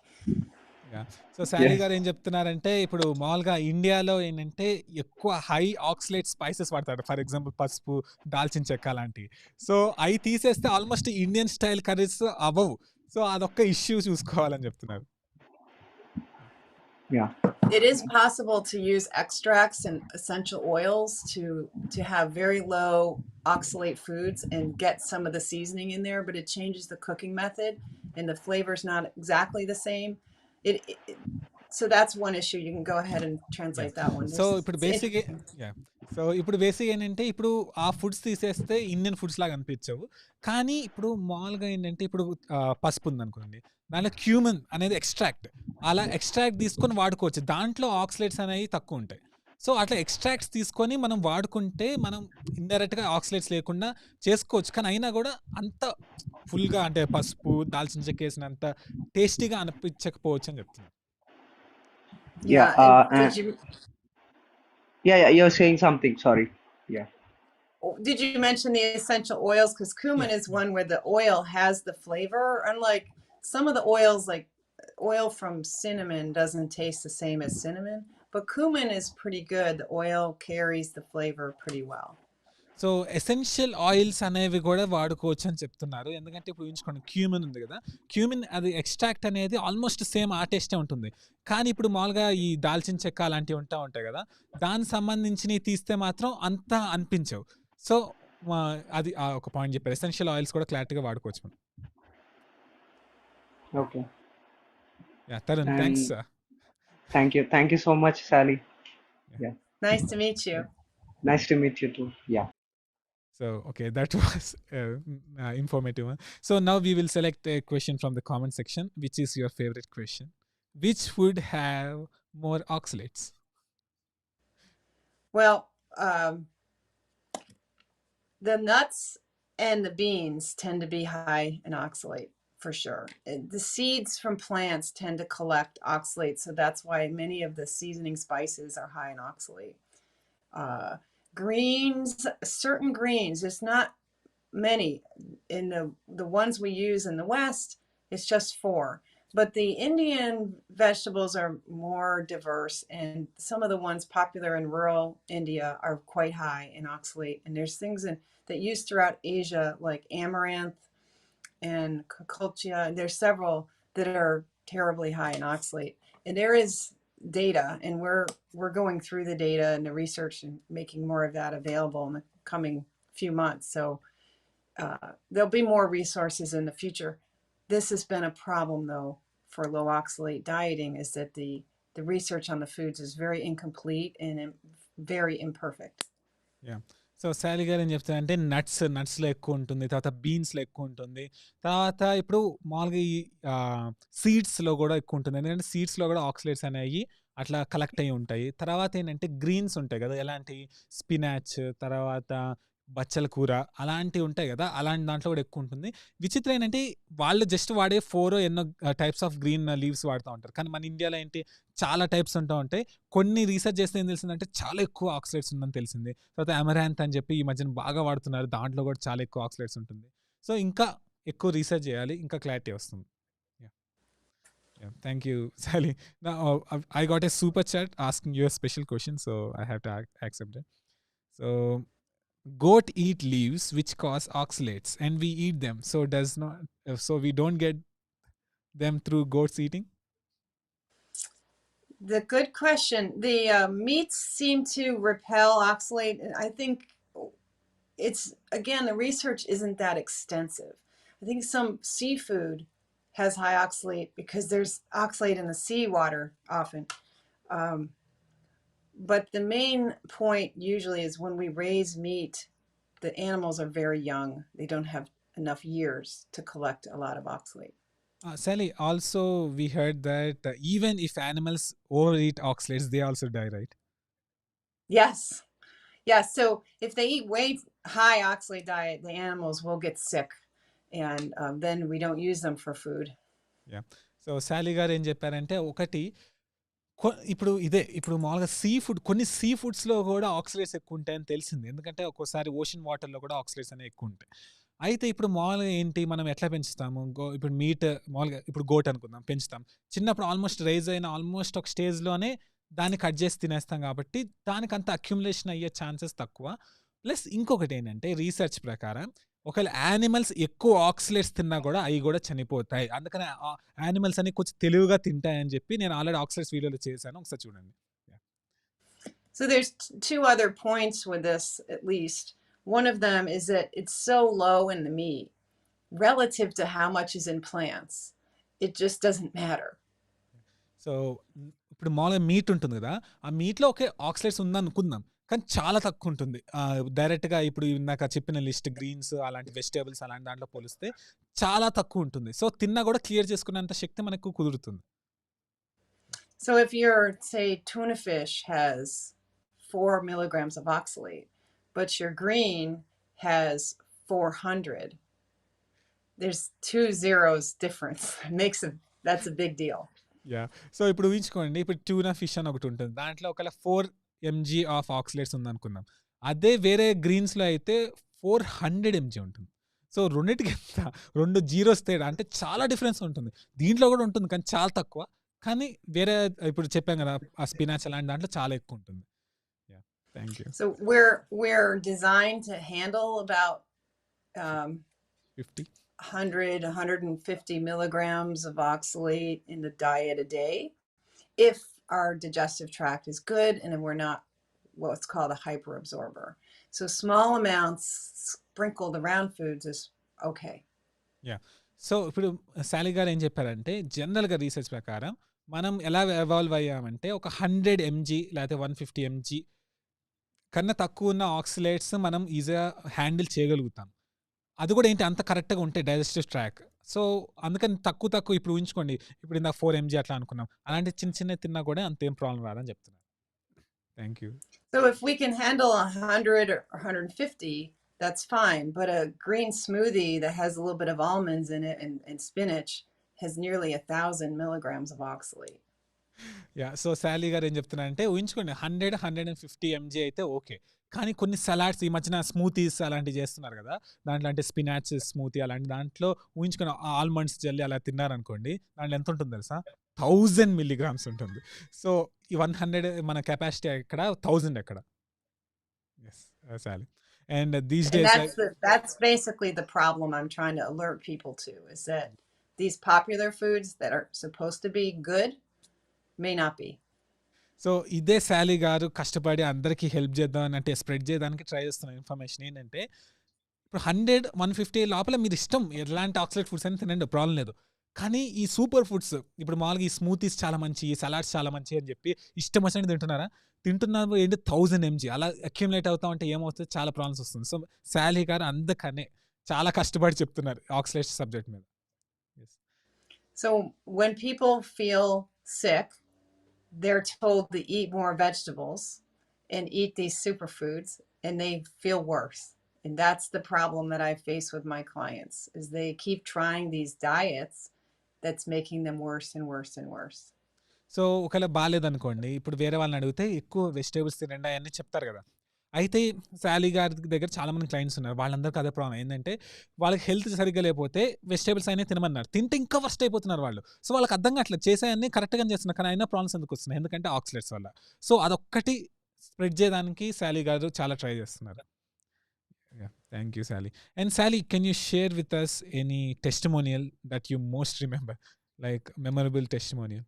So శాలీ Yes. గారు ఏం చెప్తున్నారంటే ఇప్పుడు మామూలుగా ఇండియాలో ఏంటంటే ఎక్కువ high oxalate spices వాడతారు. For example పసుపు, దాల్చిన చెక్క లాంటివి. సో అవి తీసేస్తే ఆల్మోస్ట్ ఇండియన్ స్టైల్ కర్రీస్ అవ్వవు. సో అదొక్క ఇష్యూ చూసుకోవాలని చెప్తున్నారు. Yeah. It is possible to use extracts and essential oils to have very low oxalate foods and get some of the seasoning in there, but it changes the cooking method and the flavor's not exactly the same. So that's one issue. You can go ahead and translate that one. So ఇప్పుడు basic ఏంటంటే ఇప్పుడు ఆ foods తీసేస్తే Indian foods లాగా అనిపించవు. కానీ ఇప్పుడు మామూలుగా ఏంటంటే ఇప్పుడు పసుపు ఉందనుకోండి, దాంట్లో క్యూమన్ అనేది ఎక్స్ట్రాక్ట్, అలా ఎక్స్ట్రాక్ట్ తీసుకొని వాడుకోవచ్చు. దాంట్లో ఆక్సిలేట్స్ అనేవి తక్కువ ఉంటాయి. సో అట్లా ఎక్స్ట్రాక్ట్స్ తీసుకొని మనం వాడుకుంటే మనం ఇండైరెక్ట్గా ఆక్సిలేట్స్ లేకుండా చేసుకోవచ్చు. కానీ అయినా కూడా అంత ఫుల్గా అంటే పసుపు, దాల్చిన చెక్క వేసినంత టేస్టీగా అనిపించకపోవచ్చు అని చెప్తున్నాను. Yeah. Did you You're saying something. Sorry. Yeah. did you mention the essential oils? Because cumin is one where the oil has the flavor. Unlike some of the oils, like oil from cinnamon doesn't taste the same as cinnamon, but cumin is pretty good. The oil carries the flavor pretty well. So essential oils అనేవి కూడా వాడుకోవచ్చు అని చెప్తున్నారు. ఎందుకంటే ఇప్పుడు ఊహించుకోండి, cumin ఉంది కదా, క్యూమిన్ అది ఎక్స్ట్రాక్ట్ అనేది ఆల్మోస్ట్ సేమ్ ఆ టేస్టే ఉంటుంది. కానీ ఇప్పుడు మామూలుగా ఈ దాల్చిన చెక్క అలాంటివి ఉంటాయి కదా, దానికి సంబంధించినవి తీస్తే మాత్రం అంత అనిపించవు. సో అది ఒక పాయింట్ చెప్పారు. ఎసెన్షియల్ ఆయిల్స్ కూడా క్లారిటీగా వాడుకోవచ్చు మనం. Okay. Tarun, thanks. Thank you so much, Sally. Yeah. Nice to meet you. Nice to meet you too. Yeah. So, okay, that was informative one. So now we will select a question from the comment section. Which is your favorite question? Which food have more oxalates? Well, the nuts and the beans tend to be high in oxalate for sure. The seeds from plants tend to collect oxalate, so that's why many of the seasoning spices are high in oxalate. Greens, certain greens, there's not many. In the ones we use in the West, it's just 4. But the Indian vegetables are more diverse, and some of the ones popular in rural India are quite high in oxalate. And there's things that used throughout Asia, like amaranth and kokolchia. There's several that are terribly high in oxalate. And there is data, and we're going through the data and the research and making more of that available in the coming few months. So there'll be more resources in the future. This has been a problem though for low oxalate dieting, is that the research on the foods is very incomplete and very imperfect. Yeah. So శాలీ గారు ఏం చెప్తారంటే నట్స్లో ఎక్కువ ఉంటుంది, తర్వాత బీన్స్లో ఎక్కువ ఉంటుంది, తర్వాత ఇప్పుడు మామూలుగా ఈ సీడ్స్లో కూడా ఎక్కువ ఉంటుంది. ఎందుకంటే సీడ్స్లో కూడా ఆక్సిలేట్స్ అనేవి అట్లా కలెక్ట్ అయ్యి ఉంటాయి. తర్వాత ఏంటంటే గ్రీన్స్ ఉంటాయి కదా, ఎలాంటి స్పినాచ్, తర్వాత బచ్చల కూర అలాంటివి ఉంటాయి కదా, అలాంటి దాంట్లో కూడా ఎక్కువ ఉంటుంది. విచిత్రం ఏంటంటే వాళ్ళు జస్ట్ వాడే 4 ఎన్నో టైప్స్ ఆఫ్ గ్రీన్ లీవ్స్ వాడుతూ ఉంటారు. కానీ మన ఇండియాలో ఏంటి చాలా టైప్స్ ఉంటాయి. కొన్ని రీసెర్చ్ చేస్తే ఏం తెలిసిందంటే చాలా ఎక్కువ ఆక్సిలేట్స్ ఉందని తెలిసింది. తర్వాత అమరాంత్ అని చెప్పి ఈ మధ్యన బాగా వాడుతున్నారు, దాంట్లో కూడా చాలా ఎక్కువ ఆక్సిలేట్స్ ఉంటుంది. సో ఇంకా ఎక్కువ రీసెర్చ్ చేయాలి, ఇంకా క్లారిటీ వస్తుంది. Thank you Sally. Now I got a super chat asking you a special question, so I have to accept it. So goat eat leaves which cause oxalates and we eat them, so we don't get them through goats eating. The good question. The meats seem to repel oxalate. I think it's, again, the research isn't that extensive. I think some seafood has high oxalate because there's oxalate in the seawater often. But the main point usually is when we raise meat, the animals are very young. They don't have enough years to collect a lot of oxalate. Sally, also we heard that even if animals overeat oxalates, they also die, right? Yes. Yeah, so if they eat way high oxalate diet, the animals will get sick, and then we don't use them for food. So శాలీ గారు ఏం చెప్పారంటే, ఒకటి ఇప్పుడు ఇప్పుడు మామూలుగా కొన్ని see ఫుడ్స్‌లో గూడా oxalates ఎక్కువుంటాయని తెలిసింది. ఎందుకంటే ఒక్కోసారి ఓషన్ వాటర్‌లో కూడా ఆక్సలేట్స్ అనేవి ఎక్కువుంటాయి. అయితే ఇప్పుడు మామూలుగా ఏంటి మనం ఎట్లా పెంచుతాము? ఇప్పుడు మీట్ మామూలుగా ఇప్పుడు గోట్ అనుకుందాం పెంచుతాం. చిన్నప్పుడు ఆల్మోస్ట్ రైజ్ అయిన ఆల్మోస్ట్ ఒక స్టేజ్‌లోనే దాన్ని కట్ చేసి తినేస్తాం కాబట్టి దానికంత అక్యుములేషన్ అయ్యే ఛాన్సెస్ తక్కువ. ప్లస్ ఇంకొకటేంటంటే రీసెర్చ్ ప్రకారం ఒకవేళ యానిమల్స్ ఎక్కువ ఆక్సలేట్స్ తిన్నా గూడా అయి గూడా చనిపోతాయి. అందుకనే యానిమల్స్ అన్ని కొంచెం తెలివిగా తింటాయని చెప్పి నేను ఆల్రెడీ ఆక్సలేట్స్ వీడియోలో చేశాను. ఒకసారి చూడండి. So there's two other points with this, at least. One of them is that it's so low in the meat relative to how much is in plants. It just doesn't matter. So ఇప్పుడు మామూలుగా meet ఉంటుంది కదా! ఆ మీట్‌లో okay oxalates ఉందనుకుందాం. కానీ చాలా తక్కువుంటుంది. డైరెక్ట్‌గా ఇప్పుడు ఇందాక చెప్పిన లిస్ట్ గ్రీన్స్ అలాంటి వెజిటబుల్స్ అలాంటి దాంట్లో పోలిస్తే చాలా తక్కువుంటుంది. సో తిన్నా గూడా క్లియర్ చేసుకునేంత శక్తి మనకు కుదురుతుంది. So if your, say, tuna fish has 4 milligrams of oxalate, but your green has 400, there's 2 zeros difference. That's a big deal. Yeah! So ఇప్పుడు ఊహించుకోండి. ఇప్పుడు ట్యూనా ఫిష్ అని ఒకటుంటుంది. దాంట్లో ఒకవేళ 4 ఎంజీ ఆఫ్ ఆక్సలేట్స్ ఉందనుకుందాం. అదే వేరే గ్రీన్స్‌లో అయితే 400 ఎంజీ ఉంటుంది. సో రెండిటికి ఎంత 2 జీరోస్ తేడా అంటే చాలా డిఫరెన్స్ ఉంటుంది. దీంట్లో గూడా ఉంటుంది కానీ చాలా తక్కువ. కానీ వేరే ఇప్పుడు చెప్పాం గదా! ఆ స్పినాచ్ అలాంటి దాంట్లో చాలా ఎక్కువుంటుంది. Yeah! Thank you. So we're designed to handle about 50 150 milligrams of oxalate in the diet a day if our digestive tract is good and we're not what's called a hyperabsorber. So small amounts sprinkled around foods is okay. Yeah! So ఇప్పుడు Sally గారు ఏం చెప్పారంటే జనరల్‌గా research ప్రకారం మనం ఎలా evolve అయ్యామంటే ఒక 100 MG లేకపోతే 150 ఎంజీ కన్నా తక్కువ ఉన్న ఆక్సలేట్స్ మనం ఈజీగా హ్యాండిల్ చేయగలుగుతాం. అది కూడా ఏంటి అంత కరెక్ట్‌గా ఉంటాయి డైజెస్టివ్ ట్రాక్. సో అందుకని తక్కువ ఇప్పుడు ఊహించుకోండి. ఇప్పుడు ఇందాక 4 ఎంజీ అట్లా అనుకున్నాం. అలాంటి చిన్నవి తిన్నా కూడా అంతేం ప్రాబ్లమ్ రాదని చెప్తున్నారు. Thank you. So if we can handle 100 or 150, that's fine. But a green smoothie that has a little bit of almonds in it and spinach has nearly 1,000 milligrams of oxalate. Yeah! So Sally గారు ఏం చెప్తున్నారంటే ఊహించుకోండి 100, 150 MG అయితే okay. కానీ కొన్ని salads ఈ మధ్యన smoothies అలాంటివి చేస్తున్నారు కదా! దాంట్లో అంటే స్పినాచ్ స్మూతీ అలాంటి దాంట్లో ఊహించుకొని ఆల్మండ్స్ జెల్లీ అలా తిన్నారనుకోండి. దాంట్లో ఎంత ఉంటుందో తెలుసా? 1000 మిల్లీగ్రామ్స్ ఉంటుంది. సో ఈ 100 మన కెపాసిటీ ఎక్కడ? 1000 ఎక్కడ? Yes. Sally. And these And days that's basically the problem I'm trying to alert people to, is that these popular foods that are supposed to be good may not be. So ఇదే Sally గారు కష్టపడి అందరికీ help చేద్దాం అంటే spread చేయడానికి try చేస్తున్న information ఏంటంటే ఇప్పుడు 100, 150 లోపల మీరు ఇష్టం ఎలాంటి ఆక్సలేట్ ఫుడ్స్ అని తినండి ప్రాబ్లం లేదు. కానీ ఈ సూపర్ ఫుడ్స్ ఇప్పుడు మామూలుగా ఈ స్మూతీస్ చాలా మంచి, ఈ సలాడ్స్ చాలా మంచి అని చెప్పి ఇష్టం వచ్చినట్టు తింటున్నారా? తింటున్నారు ఏంటి 1000 ఎంజీ అలా అక్యుములేట్ అవుతా ఉంటే ఏమవుతుంది? చాలా ప్రాబ్లమ్స్ వస్తుంది. సో సాలీ గారు అందుకనే చాలా కష్టపడి చెప్తున్నారు ఆక్సలేట్స్ సబ్జెక్ట్ మీద. Yes. So when people feel sick, they're told to eat more vegetables and eat these superfoods, and they feel worse. And that's the problem that I face with my clients, is they keep trying these diets that's making them worse and worse and worse. So ఒకవేళ బాలేదనుకోండి, ఇప్పుడు వేరే వాళ్ళని అడిగితే ఎక్కువ vegetables తినండి అయన్నీ చెప్తారు కదా! అయితే సాలీ గారి దగ్గర చాలా మంది క్లయింట్స్ ఉన్నారు. వాళ్ళందరికీ అదే ప్రాబ్లమ్. ఏందంటే వాళ్ళకి హెల్త్ సరిగ్గా లేకపోతే వెజిటబుల్స్ అయినా తినమన్నారు. తింటే ఇంకా వర్స్ట్ అయిపోతున్నారు వాళ్ళు. సో వాళ్ళకి అర్థం కావట్లేదు. చేసేయన్నీ కరెక్ట్‌గానే చేస్తున్నారు. కానీ అయినా ప్రాబ్లమ్స్ ఎందుకు వస్తున్నాయి? ఎందుకంటే ఆక్సలేట్స్ వల్ల. సో అదొక్కటి స్ప్రెడ్ చేయడానికి సాలీ గారు చాలా ట్రై చేస్తున్నారు. Yeah! Thank you Sally. And Sally can you share with us any testimonial that you most remember? Like memorable testimonial.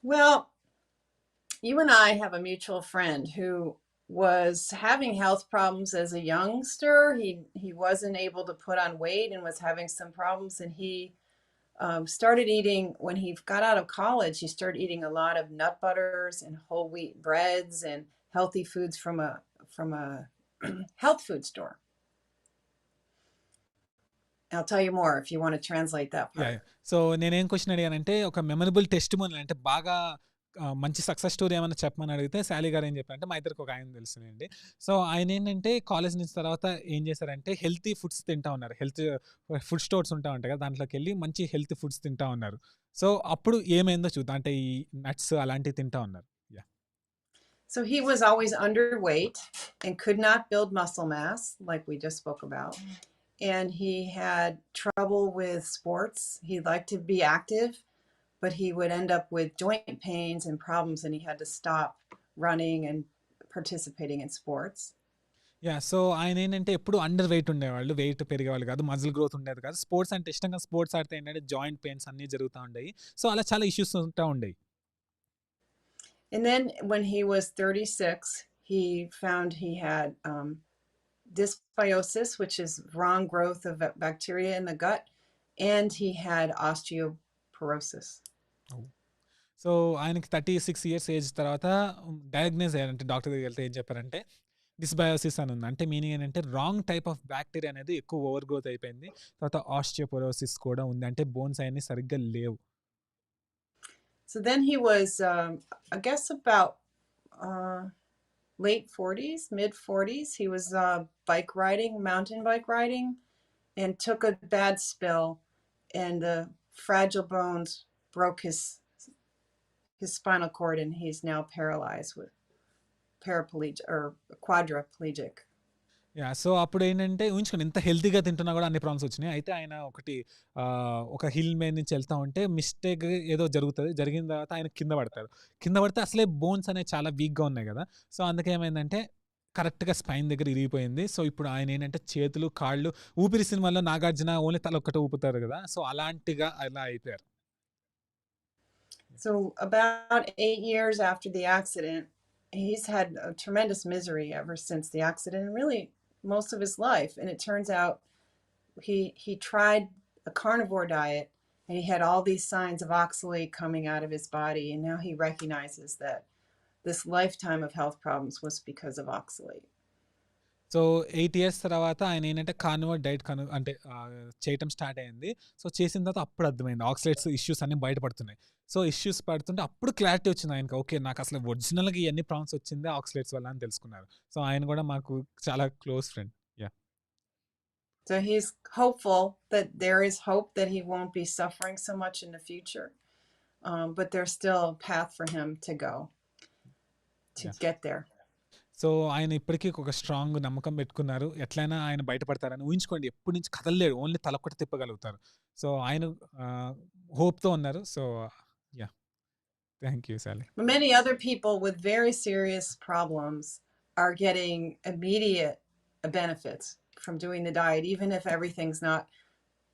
Well, you and I have a mutual friend who was having health problems as a youngster. He wasn't able to put on weight and was having some problems, and he started eating, when he got out of college, he started eating a lot of nut butters and whole wheat breads and healthy foods from a health food store. I'll tell you more if you want to translate that part. Yeah! So నేనేం question అడిగానంటే ఒక memorable testimonial అంటే బాగా మంచి success story ఏమైనా చెప్పమని అడిగితే శాలీ గారు ఏం చెప్పారంటే మా ఇద్దరికి ఒక ఆయన తెలుసునండి. సో ఆయన ఏంటంటే కాలేజ్ నుంచి తర్వాత ఏం చేశారంటే హెల్తీ ఫుడ్స్ తింటా ఉన్నారు. ఫుడ్ స్టోర్స్ ఉంటా ఉంటాయి కదా, దాంట్లోకి వెళ్ళి మంచి హెల్తీ ఫుడ్స్ తింటా ఉన్నారు. సో అప్పుడు ఏమైందో చూద్దాం. అంటే ఈ నట్స్ అలాంటివి తింటా ఉన్నారు. So he was always underweight and could not build muscle mass, like we just spoke about. And he had trouble with sports. He liked to be active, but he would end up with joint pains and problems, and he had to stop running and participating in sports. So ఆయన ఏంటంటే ఎప్పుడు under weight ఉండేవాళ్ళు, wait పెరిగేవాళ్ళు కాదు, muscle growth ఉండేది కాదు. Sports అంటే ఇష్టంగా sports ఆడితే ఏంటంటే జాయింట్ పెయిన్స్ అన్నీ జరుగుతూ ఉండేవి. సో అలా చాలా ఇష్యూస్ ఉంటా ఉండేవి. And then when he was 36, he found he had dysbiosis, which is wrong growth of bacteria in the gut, and he had osteoporosis. So ఆయనకి 36 ఇయర్స్ ఏజ్ తర్వాత డయాగ్నోజ్ అయ్యారంటే డాక్టర్ దగ్గరికి వెళ్తే ఏం చెప్పారంటే డిస్బయోసిస్ అని ఉంది. అంటే మీనింగ్ ఏంటంటే రాంగ్ టైప్ ఆఫ్ బ్యాక్టీరియా అనేది ఎక్కువ ఓవర్ గ్రోత్ అయిపోయింది. తర్వాత ఆస్టియోపోరోసిస్ కూడా ఉంది, అంటే బోన్స్ అవన్నీ సరిగ్గా లేవు. So then he was, I guess, about late 40s, mid 40s. He was mountain bike riding, and took a bad spill, and the fragile bones broke his spinal cord, and he's now paralyzed with paraplegic or quadriplegic. So అప్పుడు ఏంటంటే ఊహించుకోండి, ఇంత హెల్తీగా తింటున్నా కూడా అన్ని problems వచ్చినాయి. అయితే ఆయన ఒక హిల్ మీద నుంచి వెళ్తా ఉంటే మిస్టేక్ ఏదో జరుగుతుంది. జరిగిన తర్వాత ఆయన కింద పడతారు. కింద పడితే అసలే బోన్స్ అనేవి చాలా వీక్గా ఉన్నాయి కదా. సో అందుకే ఏమైందంటే కరెక్ట్గా స్పైన్ దగ్గర ఇరిగిపోయింది. సో ఇప్పుడు ఆయన ఏంటంటే చేతులు, కాళ్ళు, ఊపిరి సినిమాలో నాగార్జున ఓన్లీ తల ఒక్కటే ఊపుతారు కదా, సో అలాంటిగా అలా అయిపోయారు. So about 8 years after the accident, he's had a tremendous misery ever since the accident, and really most of his life. And it turns out he tried a carnivore diet, and he had all these signs of oxalate coming out of his body, and now he recognizes that this lifetime of health problems was because of oxalate. So 8 years తర్వాత ఆయన ఏంటంటే carnivore diet అంటే చేయటం start అయింది. So చేసిన తర్వాత అప్పుడు అర్థమైంది ఆక్సలేట్స్ ఇష్యూస్ అన్ని బయటపడుతున్నాయి. సో ఇష్యూస్ పడుతుంటే అప్పుడు క్లారిటీ వచ్చింది ఆయనకి, ఓకే నాకు అసలు ఒరిజినల్గా ఇవన్నీ ప్రాబ్లమ్స్ వచ్చిందే ఆక్సలేట్స్ వల్ల అని తెలుసుకున్నారు. సో ఆయన కూడా మాకు చాలా close friend. So he's hopeful that there is hope that he won't be suffering so much in the future, but there's still a path for him to go to get there. So ఆయన ఇప్పటికీ ఒక strong నమ్మకం పెట్టుకున్నారు, ఎట్లయినా ఆయన బయటపడతారని. ఊహించుకోండి, ఎప్పటి నుంచి కదలలేడు, ఓన్లీ తలొక్కటి తిప్పగలుగుతారు. సో ఆయన హోప్తో ఉన్నారు. సో థ్యాంక్ యూ సాలి. Many other people with very serious problems are getting immediate benefits from doing the diet, even if everything's not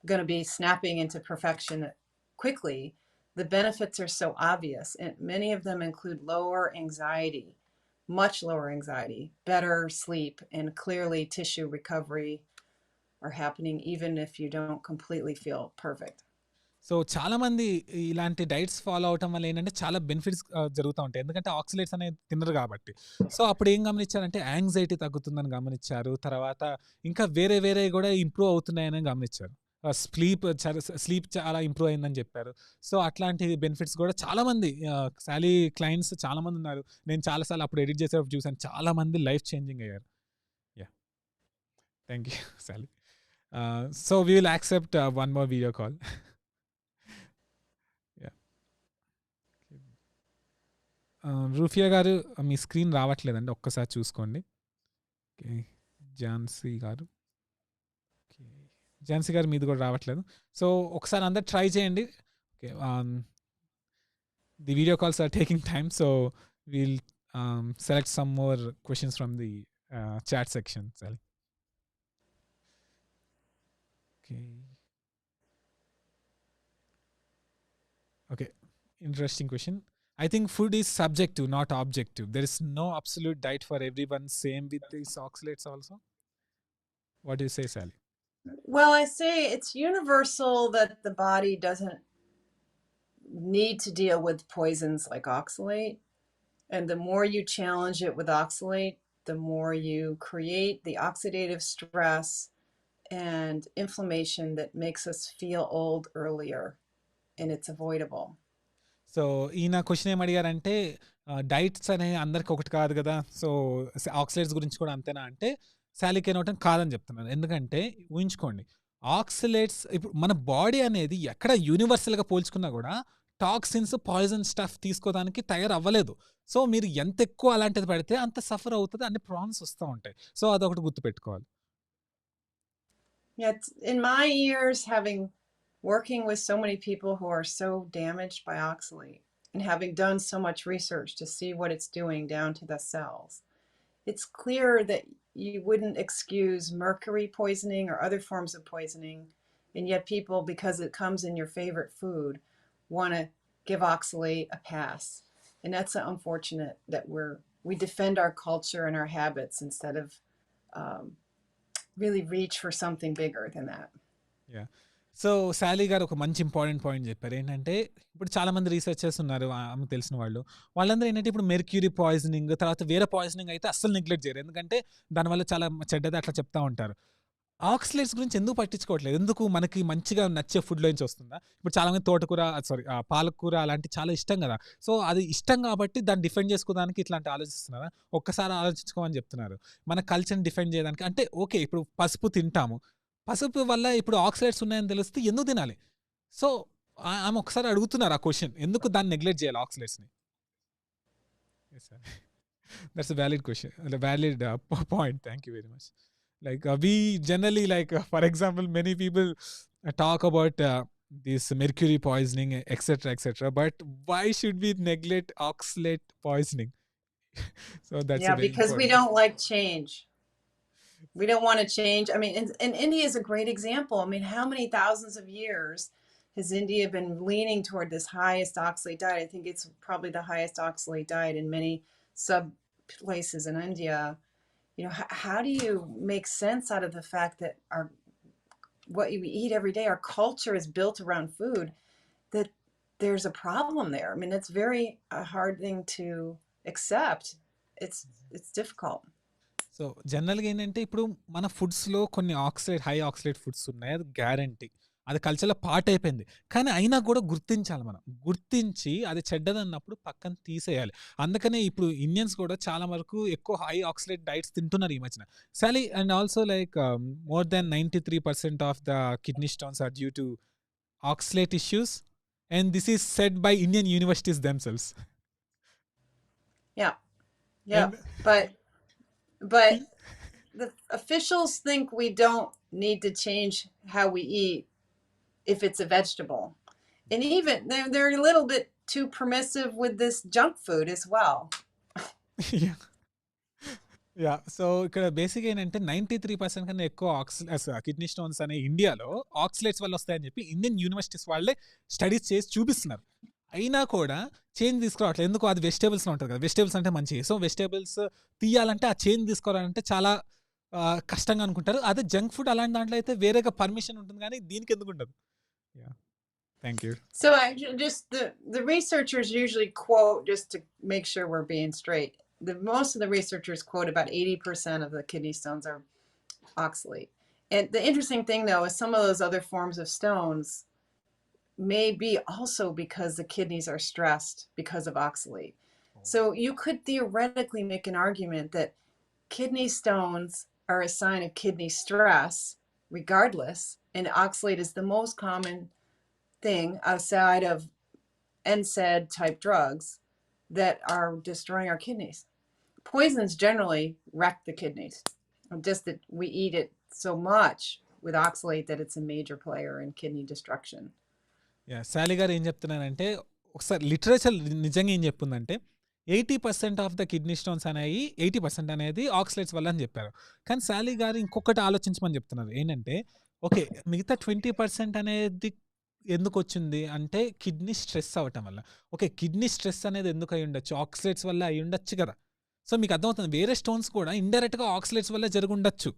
going to be snapping into perfection quickly. The benefits are so obvious, and many of them include lower anxiety, much lower anxiety, better sleep, and clearly tissue recovery are happening even if you don't completely feel perfect. So చాలామంది ఇలాంటి diets follow అవటం వల్ల ఏంటంటే చాలా benefits జరుగుతూ ఉంటాయి, ఎందుకంటే oxalates అనేది తినరు కాబట్టి. సో అప్పుడు ఏం గమనించారంటే యాంగ్జైటీ తగ్గుతుందని గమనించారు. తర్వాత ఇంకా వేరే కూడా ఇంప్రూవ్ అవుతున్నాయని గమనించారు. స్లీప్ చాలా ఇంప్రూవ్ అయిందని చెప్పారు. సో అట్లాంటి బెనిఫిట్స్ కూడా చాలామంది సాలీ క్లయింట్స్ చాలామంది ఉన్నారు. నేను చాలాసార్లు అప్పుడు ఎడిట్ చేసేటప్పుడు చూసాను, చాలామంది లైఫ్ చేంజింగ్ అయ్యారు. Thank you Sally. So we will accept one more video call. Rufia గారు మీ స్క్రీన్ రావట్లేదండి, ఒక్కసారి చూసుకోండి. ఓకే, ఝాన్సీ గారు మీది కూడా రావట్లేదు. సో ఒకసారి అందరు ట్రై చేయండి. Okay, the video calls are taking time, so we'll select some more questions from the chat section. సరే, okay, interesting question. I think food is subjective, not objective. There is no absolute diet for everyone. Same with these oxalates also. What do you say, Sally? Well, I say it's universal that the body doesn't need to deal with poisons like oxalate. And the more you challenge it with oxalate, the more you create the oxidative stress and inflammation that makes us feel old earlier, and it's avoidable. So ఈయన question ఏం అడిగారంటే diets అనే అందరికి ఒకటి కాదు కదా, so oxalates గురించి కూడా అంతేనా అంటే సాలికేనోటన్ కాదని చెప్తున్నాను. ఎందుకంటే ఊహించుకోండి, ఆక్సిలేట్స్ ఇప్పుడు మన బాడీ అనేది ఎక్కడ యూనివర్సల్గా పోల్చుకున్నా కూడా టాక్సిన్స్ పాయిజన్ స్టఫ్ తీసుకోవడానికి తయారు అవ్వలేదు. సో మీరు ఎంత ఎక్కువ అలాంటిది పెడితే అంత సఫర్ అవుతుంది, అన్ని ప్రాబ్లమ్స్ వస్తూ ఉంటాయి. సో అదొకటి గుర్తుపెట్టుకోవాలి. Yeah, in my years having working with so many people who are so damaged by oxalate and having done so much research to see what it's doing down to the cells, it's clear that you wouldn't excuse mercury poisoning or other forms of poisoning, and yet people, because it comes in your favorite food, want to give oxalate a pass. And that's unfortunate that we defend our culture and our habits instead of um, really reach for something bigger than that. Yeah. So శాలీ గారు ఒక మంచి important point చెప్పారు. ఏంటంటే ఇప్పుడు చాలా మంది researchers ఉన్నారు, ఆమె తెలిసిన వాళ్ళు. వాళ్ళందరూ ఏంటంటే ఇప్పుడు మెర్క్యూరీ పాయిజనింగ్ తర్వాత వేరే పాయిజనింగ్ అయితే అస్సలు నెగ్లెక్ట్ చేయరు, ఎందుకంటే దానివల్ల చాలా చెడ్డది అట్లా చెప్తా ఉంటారు. ఆక్సిలేట్స్ గురించి ఎందుకు పట్టించుకోవట్లేదు? ఎందుకు మనకి మంచిగా నచ్చే ఫుడ్లో నుంచి వస్తుందా? ఇప్పుడు చాలా మంది తోటకూర, సారీ పాలకూర అలాంటి చాలా ఇష్టం కదా. సో అది ఇష్టం కాబట్టి దాన్ని డిఫెండ్ చేసుకోవడానికి ఇట్లాంటి ఆలోచిస్తున్నారా? ఒక్కసారి ఆలోచించుకోమని చెప్తున్నారు. మన కల్చర్ని డిఫెండ్ చేయడానికి. అంటే ఓకే, ఇప్పుడు పసుపు తింటాము, పసుపు వల్ల ఇప్పుడు ఆక్సిలేట్స్ ఉన్నాయని తెలిస్తే ఎందుకు తినాలి? సో ఆమె ఒకసారి అడుగుతున్నారు ఆ క్వశ్చన్, ఎందుకు దాన్ని నెగ్లెక్ట్ చేయాలి ఆక్సిలేట్స్ని? That's a valid question, valid point. Thank you very much. Like we generally like for example many people talk about this mercury poisoning etc, but why should we neglect oxalate poisoning? So that's Yeah, a very because we important. don't like change. We don't want to change. I mean, and India is a great example. I mean, how many thousands of years has India been leaning toward this highest oxalate diet? I think it's probably the highest oxalate diet in many sub places in India. You know, how do you make sense out of the fact that what we eat every day, our culture is built around food, that there's a problem there? I mean, it's very a hard thing to accept. It's difficult. So జనరల్గా ఏంటంటే ఇప్పుడు మన ఫుడ్స్లో కొన్ని high oxalate foods ఉన్నాయి, అది guarantee, అది కల్చర్లో part అయిపోయింది. కానీ అయినా కూడా గుర్తించాలి, మనం గుర్తించి అది చెడ్డదన్నప్పుడు పక్కన తీసేయాలి. అందుకనే ఇప్పుడు ఇండియన్స్ కూడా చాలా వరకు ఎక్కువ హై ఆక్సిలేట్ డైట్స్ తింటున్నారు ఈ మధ్యన. Sally, and also like more than 93% of the kidney stones are due to oxalate issues, and this is said by Indian universities themselves. Yeah. Yeah. But the officials think we don't need to change how we eat if it's a vegetable. And even they're a little bit too permissive with this junk food as well. Yeah. So ఇక్కడ basic ఏంటంటే 93% కన్నా ఎక్కువ kidney stones అనే ఇండియాలో oxalates వల్ల వస్తాయని చెప్పి Indian universities వాళ్ళే స్టడీస్ చేసి చూపిస్తున్నారు. అయినా కూడా చేంజ్ తీసుకురావట్లేదు. ఎందుకు? అది వెజిటేబుల్స్లో ఉంటుంది కదా, వెజిటేబుల్స్ అంటే మంచివి. సో వెజిటేబుల్స్ తీయాలంటే ఆ చేంజ్ తీసుకోవాలంటే చాలా కష్టంగా అనుకుంటారు. అదే జంక్ ఫుడ్ అలాంటి దాంట్లో అయితే వేరేగా పర్మిషన్ ఉంటుంది, కానీ దీనికి ఎందుకు ఉండదు? Yeah, thank you. So just the researchers usually quote, just to make sure we're being straight, most of the researchers quote about 80% of the kidney stones are oxalate. And the interesting thing though is some of those other forms of stones may be also because the kidneys are stressed because of oxalate. So you could theoretically make an argument that kidney stones are a sign of kidney stress regardless, and oxalate is the most common thing outside of NSAID type drugs that are destroying our kidneys. Poisons generally wreck the kidneys, just that we eat it so much with oxalate that it's a major player in kidney destruction. Yeah, Sally గారు ఏం చెప్తున్నారంటే, ఒకసారి literature నిజంగా ఏం చెప్తుందంటే 80% of the kidney stones అనేవి 80% అనేది oxalates వల్ల అని చెప్పారు. కానీ శాలీ గారు ఇంకొకటి ఆలోచించమని చెప్తున్నారు. ఏంటంటే ఓకే, మిగతా 20% అనేది ఎందుకు వచ్చింది అంటే కిడ్నీ స్ట్రెస్ అవ్వటం వల్ల. ఓకే, కిడ్నీ స్ట్రెస్ అనేది ఎందుకు అయి ఉండొచ్చు? ఆక్సిలేట్స్ వల్ల అయి ఉండొచ్చు కదా. సో మీకు అర్థమవుతుంది, వేరే స్టోన్స్ కూడా ఇండైరెక్ట్గా ఆక్సిలేట్స్ వల్ల జరిగి ఉండొచ్చు.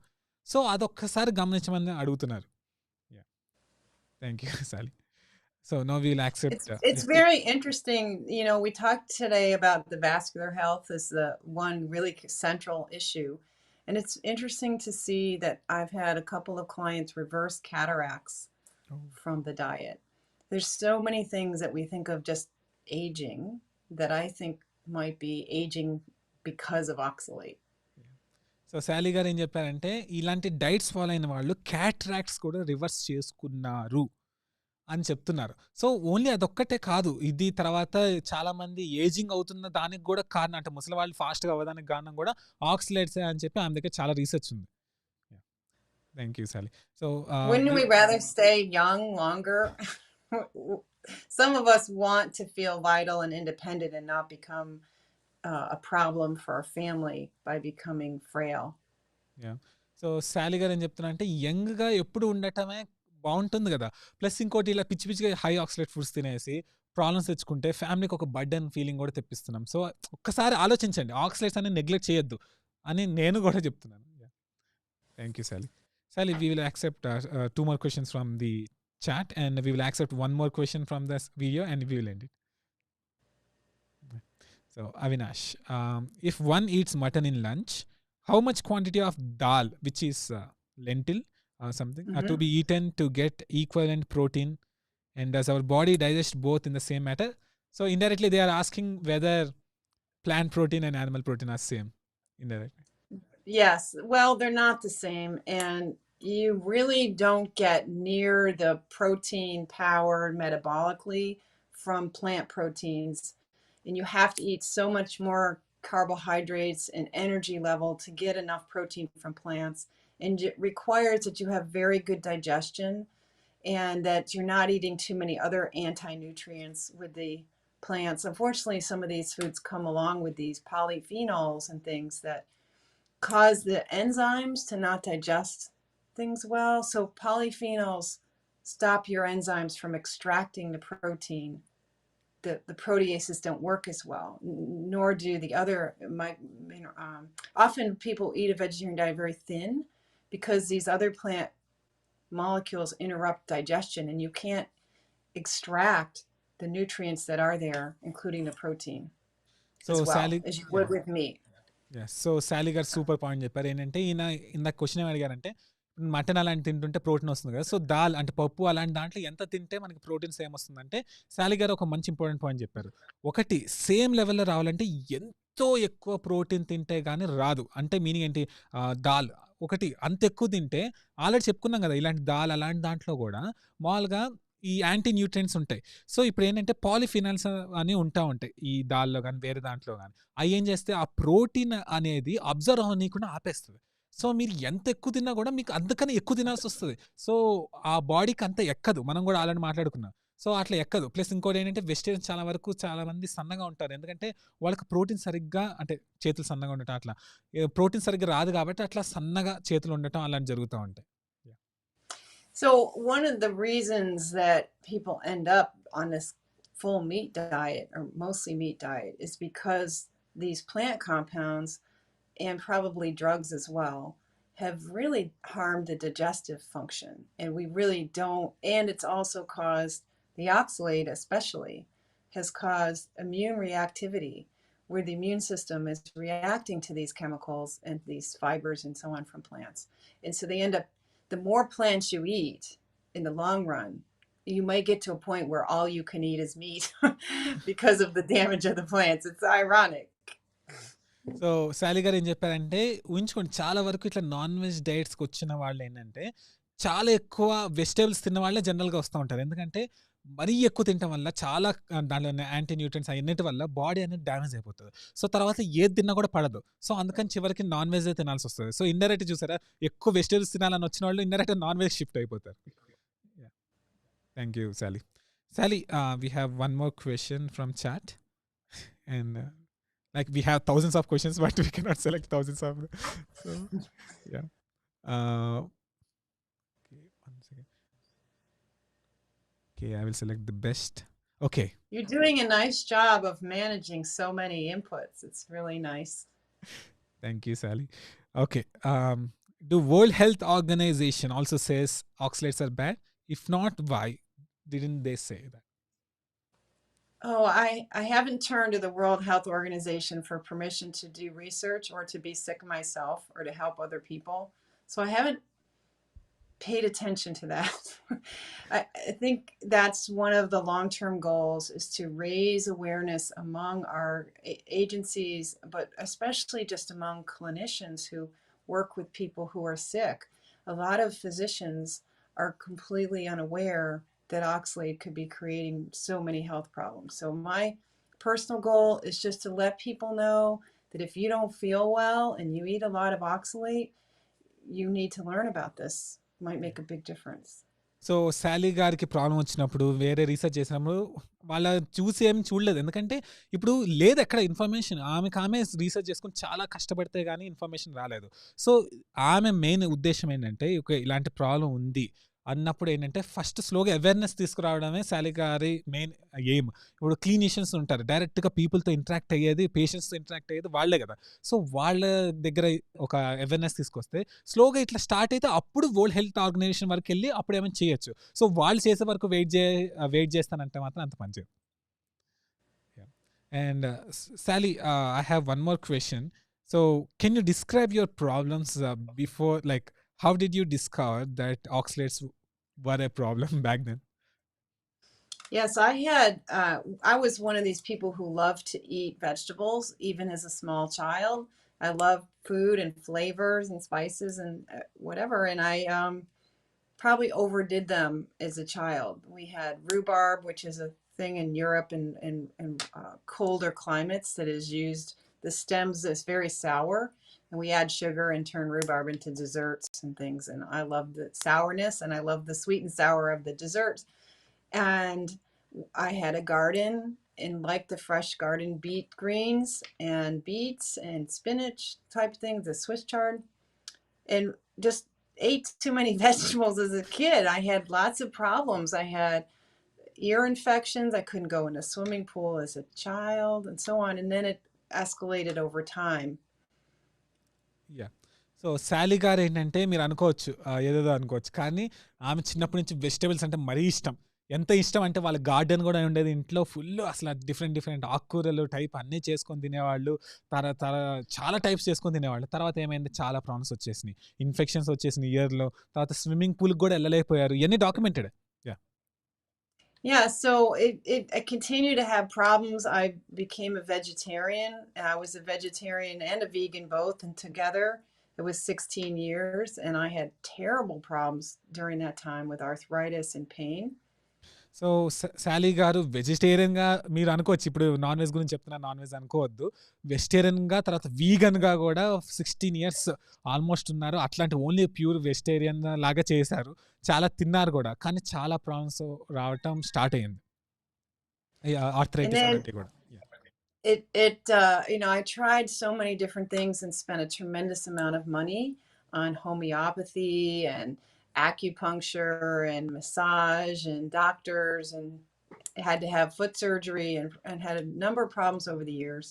సో అదొక్కసారి గమనించమని అడుగుతున్నారు. Yeah, thank you Sally. So now we'll accept. It's very interesting. You know, we talked today about the vascular health as the one really central issue. And it's interesting to see that I've had a couple of clients reverse cataracts from the diet. There's so many things that we think of just aging that I think might be aging because of oxalate. So శాలీ గారు ఏం చెప్పారంటే ఇలాంటి diets follow అయిన వాళ్ళు cataracts కూడా reverse చేసుకున్నారు అని చెప్తున్నారు. సో ఓన్లీ అదొక్కటే కాదు, ఇది తర్వాత చాలా మంది ఏజింగ్ అవుతున్న దానికి కూడా కారణం, అంటే ముసలి వాళ్ళు ఫాస్ట్గా అవ్వడానికి కారణం కూడా ఆక్సిలేట్స్ అని చెప్పి ఆమె దగ్గర చాలా రీసెర్చ్ ఉంది. థ్యాంక్ యూ సాలి. So Wouldn't we rather stay young longer? Some of us want to feel vital and independent and not become a problem for our family by becoming frail. So శాలీ గారు ఏం చెప్తున్నా అంటే యంగ్గా ఎప్పుడు ఉండటమే బాగుంటుంది కదా, ప్లస్ ఇంకోటి ఇలా పిచ్చి పిచ్చిగా హై ఆక్సిలేట్ ఫుడ్స్ తినేసి ప్రాబ్లమ్స్ తెచ్చుకుంటే ఫ్యామిలీకి ఒక బర్డెన్ ఫీలింగ్ కూడా తెప్పిస్తున్నాం. సో ఒక్కసారి ఆలోచించండి, ఆక్సిలేట్స్ అనేది నెగ్లెక్ట్ చేయొద్దు అని నేను కూడా చెప్తున్నాను. Thank you Sally. Sally, we will accept 2 more questions from the chat, and we will accept 1 more question from this video, and we will end it. So, Avinash, if one eats mutton in lunch, how much quantity of dal, which is lentil something, to be eaten to get equivalent protein, and does our body digest both in the same matter? So, indirectly, they are asking whether plant protein and animal protein are same, indirectly. Yes, well, they're not the same, and you really don't get near the protein power metabolically from plant proteins, and you have to eat so much more carbohydrates and energy level to get enough protein from plants, and it requires that you have very good digestion and that you're not eating too many other anti-nutrients with the plants. Unfortunately, some of these foods come along with these polyphenols and things that cause the enzymes to not digest things well. So polyphenols stop your enzymes from extracting the protein. The proteases don't work as well, nor do the other. Often people eat a vegetarian diet very thin because these other plant molecules interrupt digestion, and you can't extract the nutrients that are there, including the protein, as well Sally, as you would with meat. So శాలీ గారు super point చెప్పారు. ఏంటంటే ఈయన ఇందాక question ఏమి అడిగారంటే mutton అలాంటి తింటుంటే protein వస్తుంది కదా, సో దాల్ అంటే పప్పు అలాంటి దాంట్లో ఎంత తింటే మనకి ప్రోటీన్స్ ఏమొస్తుందంటే శాలీ గారు ఒక మంచి ఇంపార్టెంట్ పాయింట్ చెప్పారు. ఒకటి, సేమ్ లెవెల్లో రావాలంటే ఎంతో ఎక్కువ ప్రోటీన్ తింటే కానీ రాదు. అంటే మీనింగ్ ఏంటి, దాల్ ఒకటి అంత ఎక్కువ తింటే, ఆల్రెడీ చెప్పుకున్నాం కదా ఇలాంటి దాల్ అలాంటి దాంట్లో కూడా మామూలుగా ఈ యాంటీ న్యూట్రియంట్స్ ఉంటాయి. సో ఇప్పుడు ఏంటంటే పాలిఫినాల్స్ అని ఉంటాయి ఈ దాల్లో కానీ వేరే దాంట్లో కానీ. అవి ఏం చేస్తే ఆ ప్రోటీన్ అనేది అబ్జర్వ్ అవ్వనీయకుండా ఆపేస్తుంది. సో మీరు ఎంత ఎక్కువ తిన్నా కూడా మీకు అంతకన్నా ఎక్కువ తినాల్సి వస్తుంది. సో ఆ బాడీకి అంత ఎక్కదు, మనం కూడా ఆల్రెడీ మాట్లాడుకున్నాం. సో అట్లా ఎక్కదు. ప్లస్ ఇంకోటి ఏంటంటే వెజిటేరియన్స్ చాలా వరకు చాలా మంది సన్నగా ఉంటారు, ఎందుకంటే వాళ్ళకి ప్రోటీన్ సరిగ్గా, అంటే చేతులు సన్నగా ఉండటం, అట్లా ప్రోటీన్ సరిగ్గా రాదు కాబట్టి అట్లా సన్నగా చేతులు ఉండటం అలాంటి జరుగుతూ ఉంటాయి. So one of the reasons that people end up on this full meat diet, or mostly meat diet, is because these plant compounds, and probably drugs as well, have really harmed the digestive function. And we really don't, and it's also caused, the oxalate especially, has caused immune reactivity, where the immune system is reacting to these chemicals and these fibers and so on from plants. And so they end up, the more plants you eat in the long run, you might get to a point where all you can eat is meat because of the damage of the plants. It's ironic. So శాలీ గారు ఏం చెప్పారంటే, ఊహించుకోండి చాలా వరకు ఇట్లా non veg డైట్స్కి వచ్చిన వాళ్ళు ఏంటంటే చాలా ఎక్కువ వెజిటేబుల్స్ తిన్న వాళ్ళే జనరల్గా వస్తూ ఉంటారు. ఎందుకంటే మరీ ఎక్కువ తినడం వల్ల చాలా దాంట్లో యాంటీ న్యూట్రియంట్స్ అన్నిటి వల్ల బాడీ అనేది డ్యామేజ్ అయిపోతుంది. సో తర్వాత ఏది తిన్నా కూడా పడదు. సో అందుకని చివరికి నాన్ వెజ్ తినాల్సి వస్తుంది. సో ఇండైరెక్ట్ చూసారా, ఎక్కువ వెజిటేబుల్స్ తినాలని వచ్చిన వాళ్ళు ఇండైరెక్ట్ నాన్ వెజ్ షిఫ్ట్ అయిపోతారు. Thank you Sally. Sally, we have one more question from chat, and like we have thousands of questions but we cannot select thousands of them. So yeah, okay, one second. Okay, I will select the best. Okay, You're doing a nice job of managing so many inputs. It's really nice. thank you Sally. Okay, do World Health Organization also says oxalates are bad? If not, why didn't they say that? Oh, I haven't turned to the World Health Organization for permission to do research or to be sick myself or to help other people. So I haven't paid attention to that. I think that's one of the long-term goals, is to raise awareness among our agencies, but especially just among clinicians who work with people who are sick. A lot of physicians are completely unaware that oxalate could be creating so many health problems. So my personal goal is just to let people know that if you don't feel well and you eat a lot of oxalate, you need to learn about this. Might make a big difference. So Shali గారికి problem వచ్చినప్పుడు వేరే research చేసినప్పుడు వాళ్ళ చూసి ఏం చూడలేదు. ఎందుకంటే ఇప్పుడు లేదు ఎక్కడ ఇన్ఫర్మేషన్. ఆమె రీసెర్చ్ చేసుకొని చాలా కష్టపడితే కానీ ఇన్ఫర్మేషన్ రాలేదు. సో ఆమె మెయిన్ ఉద్దేశం ఏంటంటే ఇలాంటి ప్రాబ్లం ఉంది అన్నప్పుడు ఏంటంటే ఫస్ట్ స్లోగా అవేర్నెస్ తీసుకురావడమే శాలీ గారి మెయిన్ ఎయిమ్. ఇప్పుడు క్లినీషియన్స్ ఉంటారు, డైరెక్ట్గా పీపుల్తో ఇంటరాక్ట్ అయ్యేది, పేషెంట్స్తో ఇంటరాక్ట్ అయ్యేది వాళ్ళే కదా. సో వాళ్ళ దగ్గర ఒక అవేర్నెస్ తీసుకొస్తే స్లోగా ఇట్లా స్టార్ట్ అయితే అప్పుడు వరల్డ్ హెల్త్ ఆర్గనైజేషన్ వరకు వెళ్ళి అప్పుడు ఏమైనా చేయొచ్చు. సో వాళ్ళు చేసే వరకు వెయిట్ చేస్తానంటే మాత్రం అంత పని చేయదు. And Sally, I have one more question. So can you describe your problems before, like how did you discover that oxalates were a problem back then? Yes, I was one of these people who loved to eat vegetables, even as a small child. I love food and flavors and spices and whatever, and I probably overdid them as a child. We had rhubarb, which is a thing in Europe and colder climates that is used. The stems is very sour, and we add sugar and turn rhubarb into desserts and things. And I love the sourness, and I love the sweet and sour of the desserts. And I had a garden and liked the fresh garden beet greens and beets and spinach type things, the Swiss chard, and just ate too many vegetables as a kid. I had lots of problems. I had ear infections. I couldn't go in a swimming pool as a child, and so on. And then it escalated over time. Yeah. So శాలీ గారు ఏంటంటే మీరు అనుకోవచ్చు ఏదేదో అనుకోవచ్చు, కానీ ఆమె చిన్నప్పటి నుంచి వెజిటేబుల్స్ అంటే మరీ ఇష్టం. ఎంత ఇష్టం అంటే వాళ్ళ గార్డెన్ కూడా ఉండేది ఇంట్లో, ఫుల్ అసలు డిఫరెంట్ ఆకుకూరలు టైప్ అన్నీ చేసుకొని తినేవాళ్ళు. చాలా టైప్స్ చేసుకొని తినేవాళ్ళు. తర్వాత ఏమైంది, చాలా ప్రాబ్లమ్స్ వచ్చేసినాయి, ఇన్ఫెక్షన్స్ వచ్చేసినాయి ఇయర్లో. తర్వాత స్విమ్మింగ్ పూల్కి కూడా వెళ్ళలేకపోయారు. ఇవన్నీ documented. Yeah, so I continued to have problems. I became a vegetarian. I was a vegetarian and a vegan both, and together it was 16 years, and I had terrible problems during that time with arthritis and pain. So శాలీ గారు వెజిటేరియన్గా మీరు అనుకోవచ్చు, ఇప్పుడు non veg గురించి చెప్తున్నా, non veg అనుకోవద్దు, వెజిటేరియన్గా తర్వాత వీగన్గా కూడా 16 ఇయర్స్ ఆల్మోస్ట్ ఉన్నారు. అట్లాంటి ఓన్లీ ప్యూర్ వెజిటేరియన్ లాగా చేశారు, చాలా తిన్నారు కూడా, కానీ చాలా ప్రాబ్లమ్స్ రావటం స్టార్ట్ అయ్యింది, ఆర్థరైటిస్ అలాంటి కూడా. I tried so many different things and spent a tremendous amount of money on homeopathy and acupuncture and massage and doctors, and had to have foot surgery and had a number of problems over the years.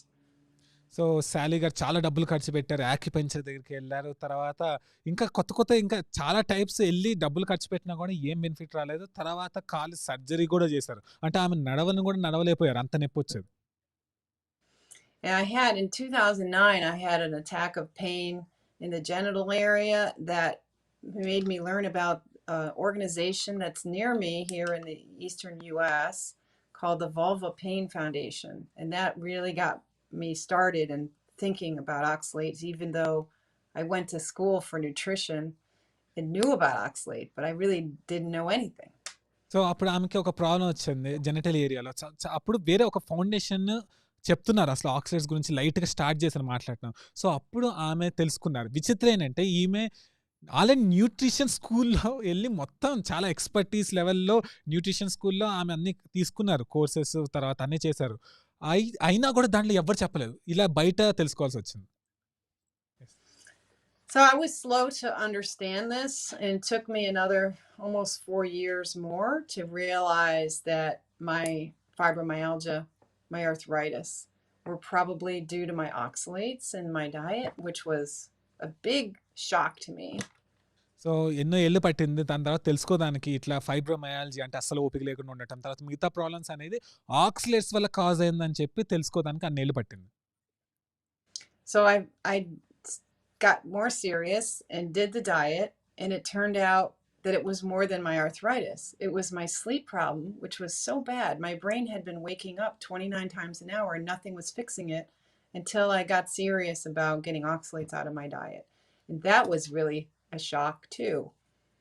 So శాలీ గారు చాలా డబ్బులు ఖర్చు పెట్టారు, యాక్యుపెంచర్ దగ్గరికి వెళ్ళారు, తర్వాత ఇంకా కొత్త ఇంకా చాలా టైప్స్ వెళ్ళి డబ్బులు ఖర్చు పెట్టినా కూడా ఏం బెనిఫిట్ రాలేదు. తర్వాత కాలు సర్జరీ కూడా చేశారు, అంటే ఆమె నడవలేకపోయారు, అంత నొప్పి వచ్చేది. And in 2009, I had an attack of pain in the genital area that made me learn about an organization that's near me here in the eastern US called the Vulva Pain Foundation. And that really got me started in thinking about oxalates, even though I went to school for nutrition and knew about oxalate, but I really didn't know anything. So అప్పుడు ఆమెకి ఒక problem వచ్చింది genital ఏరియాలో. అప్పుడు వేరే ఒక foundation చెప్తున్నారు అసలు ఆక్సలేట్స్ గురించి, లైట్గా స్టార్ట్ చేశారు మాట్లాడటం. సో అప్పుడు ఆమె తెలుసుకున్నారు. విచిత్రం ఏంటంటే ఈమె ఆల్రెడీ న్యూట్రిషన్ స్కూల్లో వెళ్ళి మొత్తం చాలా ఎక్స్పర్టీస్ లెవెల్లో న్యూట్రిషన్ స్కూల్లో ఆమె అన్ని తీసుకున్నారు, కోర్సెస్ తర్వాత అన్నీ చేశారు. అయినా కూడా దాంట్లో ఎవరు చెప్పలేదు, ఇలా బయట తెలుసుకోవాల్సి వచ్చింది. So I was slow to understand this, and it took me another almost 4 years more to realize that my fibromyalgia, my arthritis, were probably due to my oxalates in my diet, which was a big shock to me. So ఎన్నో ఏళ్ళు పట్టింది దాని తర్వాత తెలుసుకోదానికి, ఇట్లా fibromyalgia అంటే అస్సలు ఓపిక లేకుండా ఉండటం, తర్వాత మిగతా ప్రాబ్లమ్స్ అనేది ఆక్సలేట్స్ వల్ల కాజ్ అయిందని చెప్పి తెలుసుకోదానికి అన్నేళ్ళు పట్టింది. So I got more serious and did the diet, and it turned out that it was more than my arthritis. It was my sleep problem, which was so bad. My brain had been waking up 29 times an hour and nothing was fixing it until I got serious about getting oxalates out of my diet. And that was really a shock too.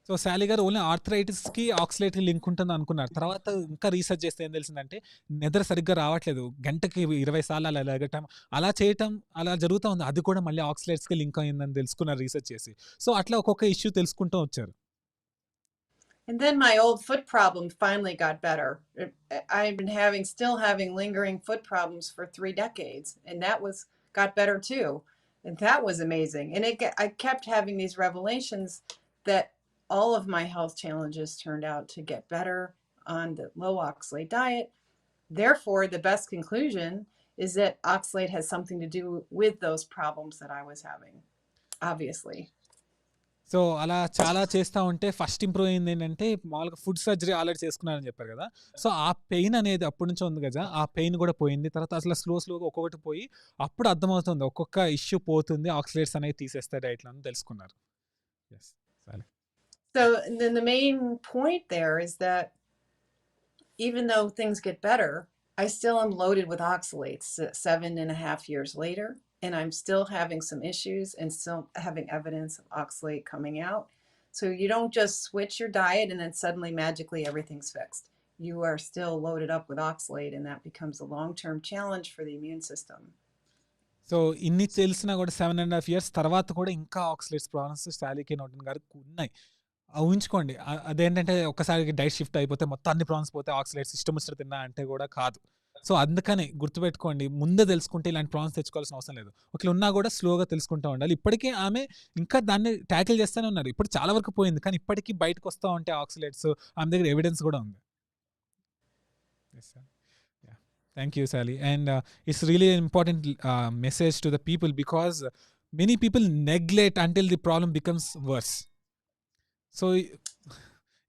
So శాలీ గారు only ఆర్థరైటిస్కి ఆక్సిలేట్కి link ఉంటుంది అనుకున్నారు. తర్వాత ఇంకా research చేస్తే ఏం తెలిసిందంటే నిద్ర సరిగ్గా రావట్లేదు, గంటకి 20 సార్లు అలా లెగటం, అలా చేయటం అలా జరుగుతూ ఉంది. అది కూడా మళ్ళీ ఆక్సిలేట్స్కి లింక్ అయిందని తెలుసుకున్నారు రీసెర్చ్ చేసి. సో అట్లా ఒక్కొక్క ఇష్యూ తెలుసుకుంటూ వచ్చారు. And then my old foot problem finally got better. I've been still having lingering foot problems for 3 decades, and that got better too. And that was amazing. And I kept having these revelations that all of my health challenges turned out to get better on the low oxalate diet. Therefore, the best conclusion is that oxalate has something to do with those problems that I was having, obviously. So అలా చాలా చేస్తూ ఉంటే first improve అయింది ఏంటంటే మామూలుగా food surgery already చేసుకున్నారని చెప్పారు కదా. సో ఆ పెయిన్ అనేది అప్పటి నుంచో ఉంది కదా, ఆ పెయిన్ కూడా పోయింది. తర్వాత అసలు స్లోగా ఒక్కొక్కటి పోయి అప్పుడు అర్థమవుతుంది ఒక్కొక్క ఇష్యూ పోతుంది, ఆక్సిలేట్స్ అనేది తీసేస్తాయి డైట్లో అని తెలుసుకున్నారు. So then the main point there is that even though things get better, I still am loaded with oxalates 7.5 years later, and I'm still having some issues and still having evidence of oxalate coming out. So you don't just switch your diet and then suddenly magically everything's fixed. You are still loaded up with oxalate, and that becomes a long-term challenge for the immune system. So ఇన్ని తెలిసినా కూడా 7.5 years తర్వాత కూడా ఇంకా oxalates problems శాలీకి Norton గారికి ఉన్నాయి. ఊహించుకోండి, అదేంటంటే ఒక్కసారి డైట్ షిఫ్ట్ అయిపోతే మొత్తం అన్ని ప్రాబ్లమ్స్ పోతే ఆక్సిలేట్స్ ఇష్టం వచ్చిన తిన్నా అంటే కూడా కాదు. సో అందుకని గుర్తుపెట్టుకోండి, ముందే తెలుసుకుంటే ఇలాంటి ప్రాబ్లమ్స్ తెచ్చుకోవాల్సిన అవసరం లేదు. ఒకళ్ళు ఉన్నా కూడా స్లోగా తెలుసుకుంటూ ఉండాలి. ఇప్పటికే ఆమె ఇంకా దాన్ని ట్యాకిల్ చేస్తూనే ఉన్నారు. ఇప్పుడు చాలా వరకు పోయింది, కానీ ఇప్పటికీ బయటకు వస్తూ ఉంటే ఆక్సిలేట్స్ ఆమె దగ్గర ఎవిడెన్స్ కూడా ఉంది. Thank you, Sally. And it's really an important message to the people, because many people neglect until the problem becomes worse. So,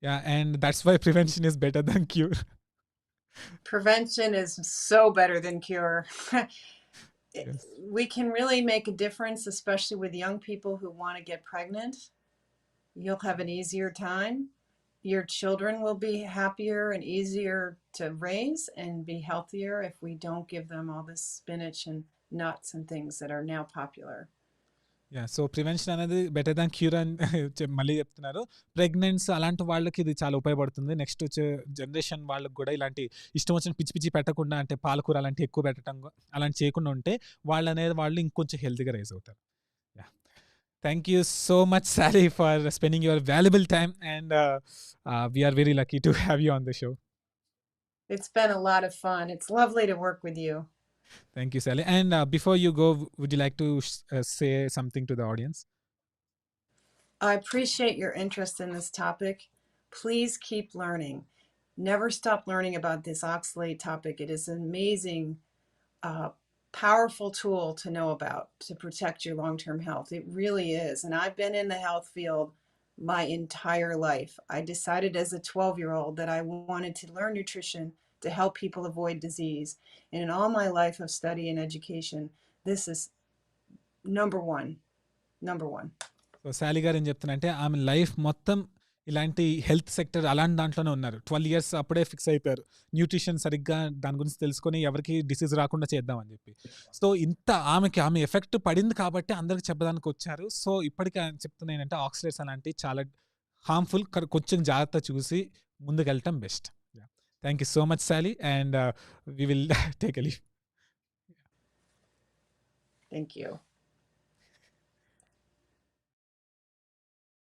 yeah, and that's why prevention is better than cure. Prevention is so better than cure. Yes. We can really make a difference, especially with young people who want to get pregnant. You'll have an easier time. Your children will be happier and easier to raise and be healthier if we don't give them all this spinach and nuts and things that are now popular. Yeah, so prevention అనేది better than cure అని మళ్ళీ చెప్తున్నారు. Pregnants అలాంటి వాళ్ళకి ఇది చాలా ఉపయోగపడుతుంది. Next వచ్చే జనరేషన్ వాళ్ళకి కూడా ఇలాంటి ఇష్టం వచ్చిన పిచ్చి పెట్టకుండా, అంటే పాలకూర అలాంటి ఎక్కువ పెట్టడం అలాంటి చేయకుండా ఉంటే వాళ్ళు ఇంకొంచెం హెల్తీగా రైజ్ అవుతారు. Thank you so much, Sally, for spending your valuable time, and we are very lucky to have you on the show. It's been a lot of fun. It's lovely to work with you. Thank you, Sally. And before you go, would you like to say something to the audience? I appreciate your interest in this topic. Please keep learning. Never stop learning about this oxalate topic. It is an amazing, powerful tool to know about to protect your long-term health. It really is. And I've been in the health field my entire life. I decided as a 12-year-old that I wanted to learn nutrition to help people avoid disease. And in all my life of study and education, this is number one. So శాలీ గారు ఏం చెప్తున్నారంటే ఆమె life మొత్తం ఇలాంటి health sector అలాంటి దాంట్లోనే ఉన్నారు. 12 years అప్పుడే ఫిక్స్ అయిపోయారు, న్యూట్రిషన్ సరిగ్గా దాని గురించి తెలుసుకొని ఎవరికి డిసీజ్ రాకుండా చేద్దామని చెప్పి. సో ఇంత ఆమె ఎఫెక్ట్ పడింది కాబట్టి అందరికి చెప్పడానికి వచ్చారు. సో ఇప్పటికీ చెప్తున్నా ఏంటంటే ఆక్సిలేట్స్ అలాంటివి చాలా హార్మ్ఫుల్, కొంచెం జాగ్రత్త చూసి ముందుకు వెళ్ళటం best. Thank you so much, Sally, and we will take a leave. Thank you.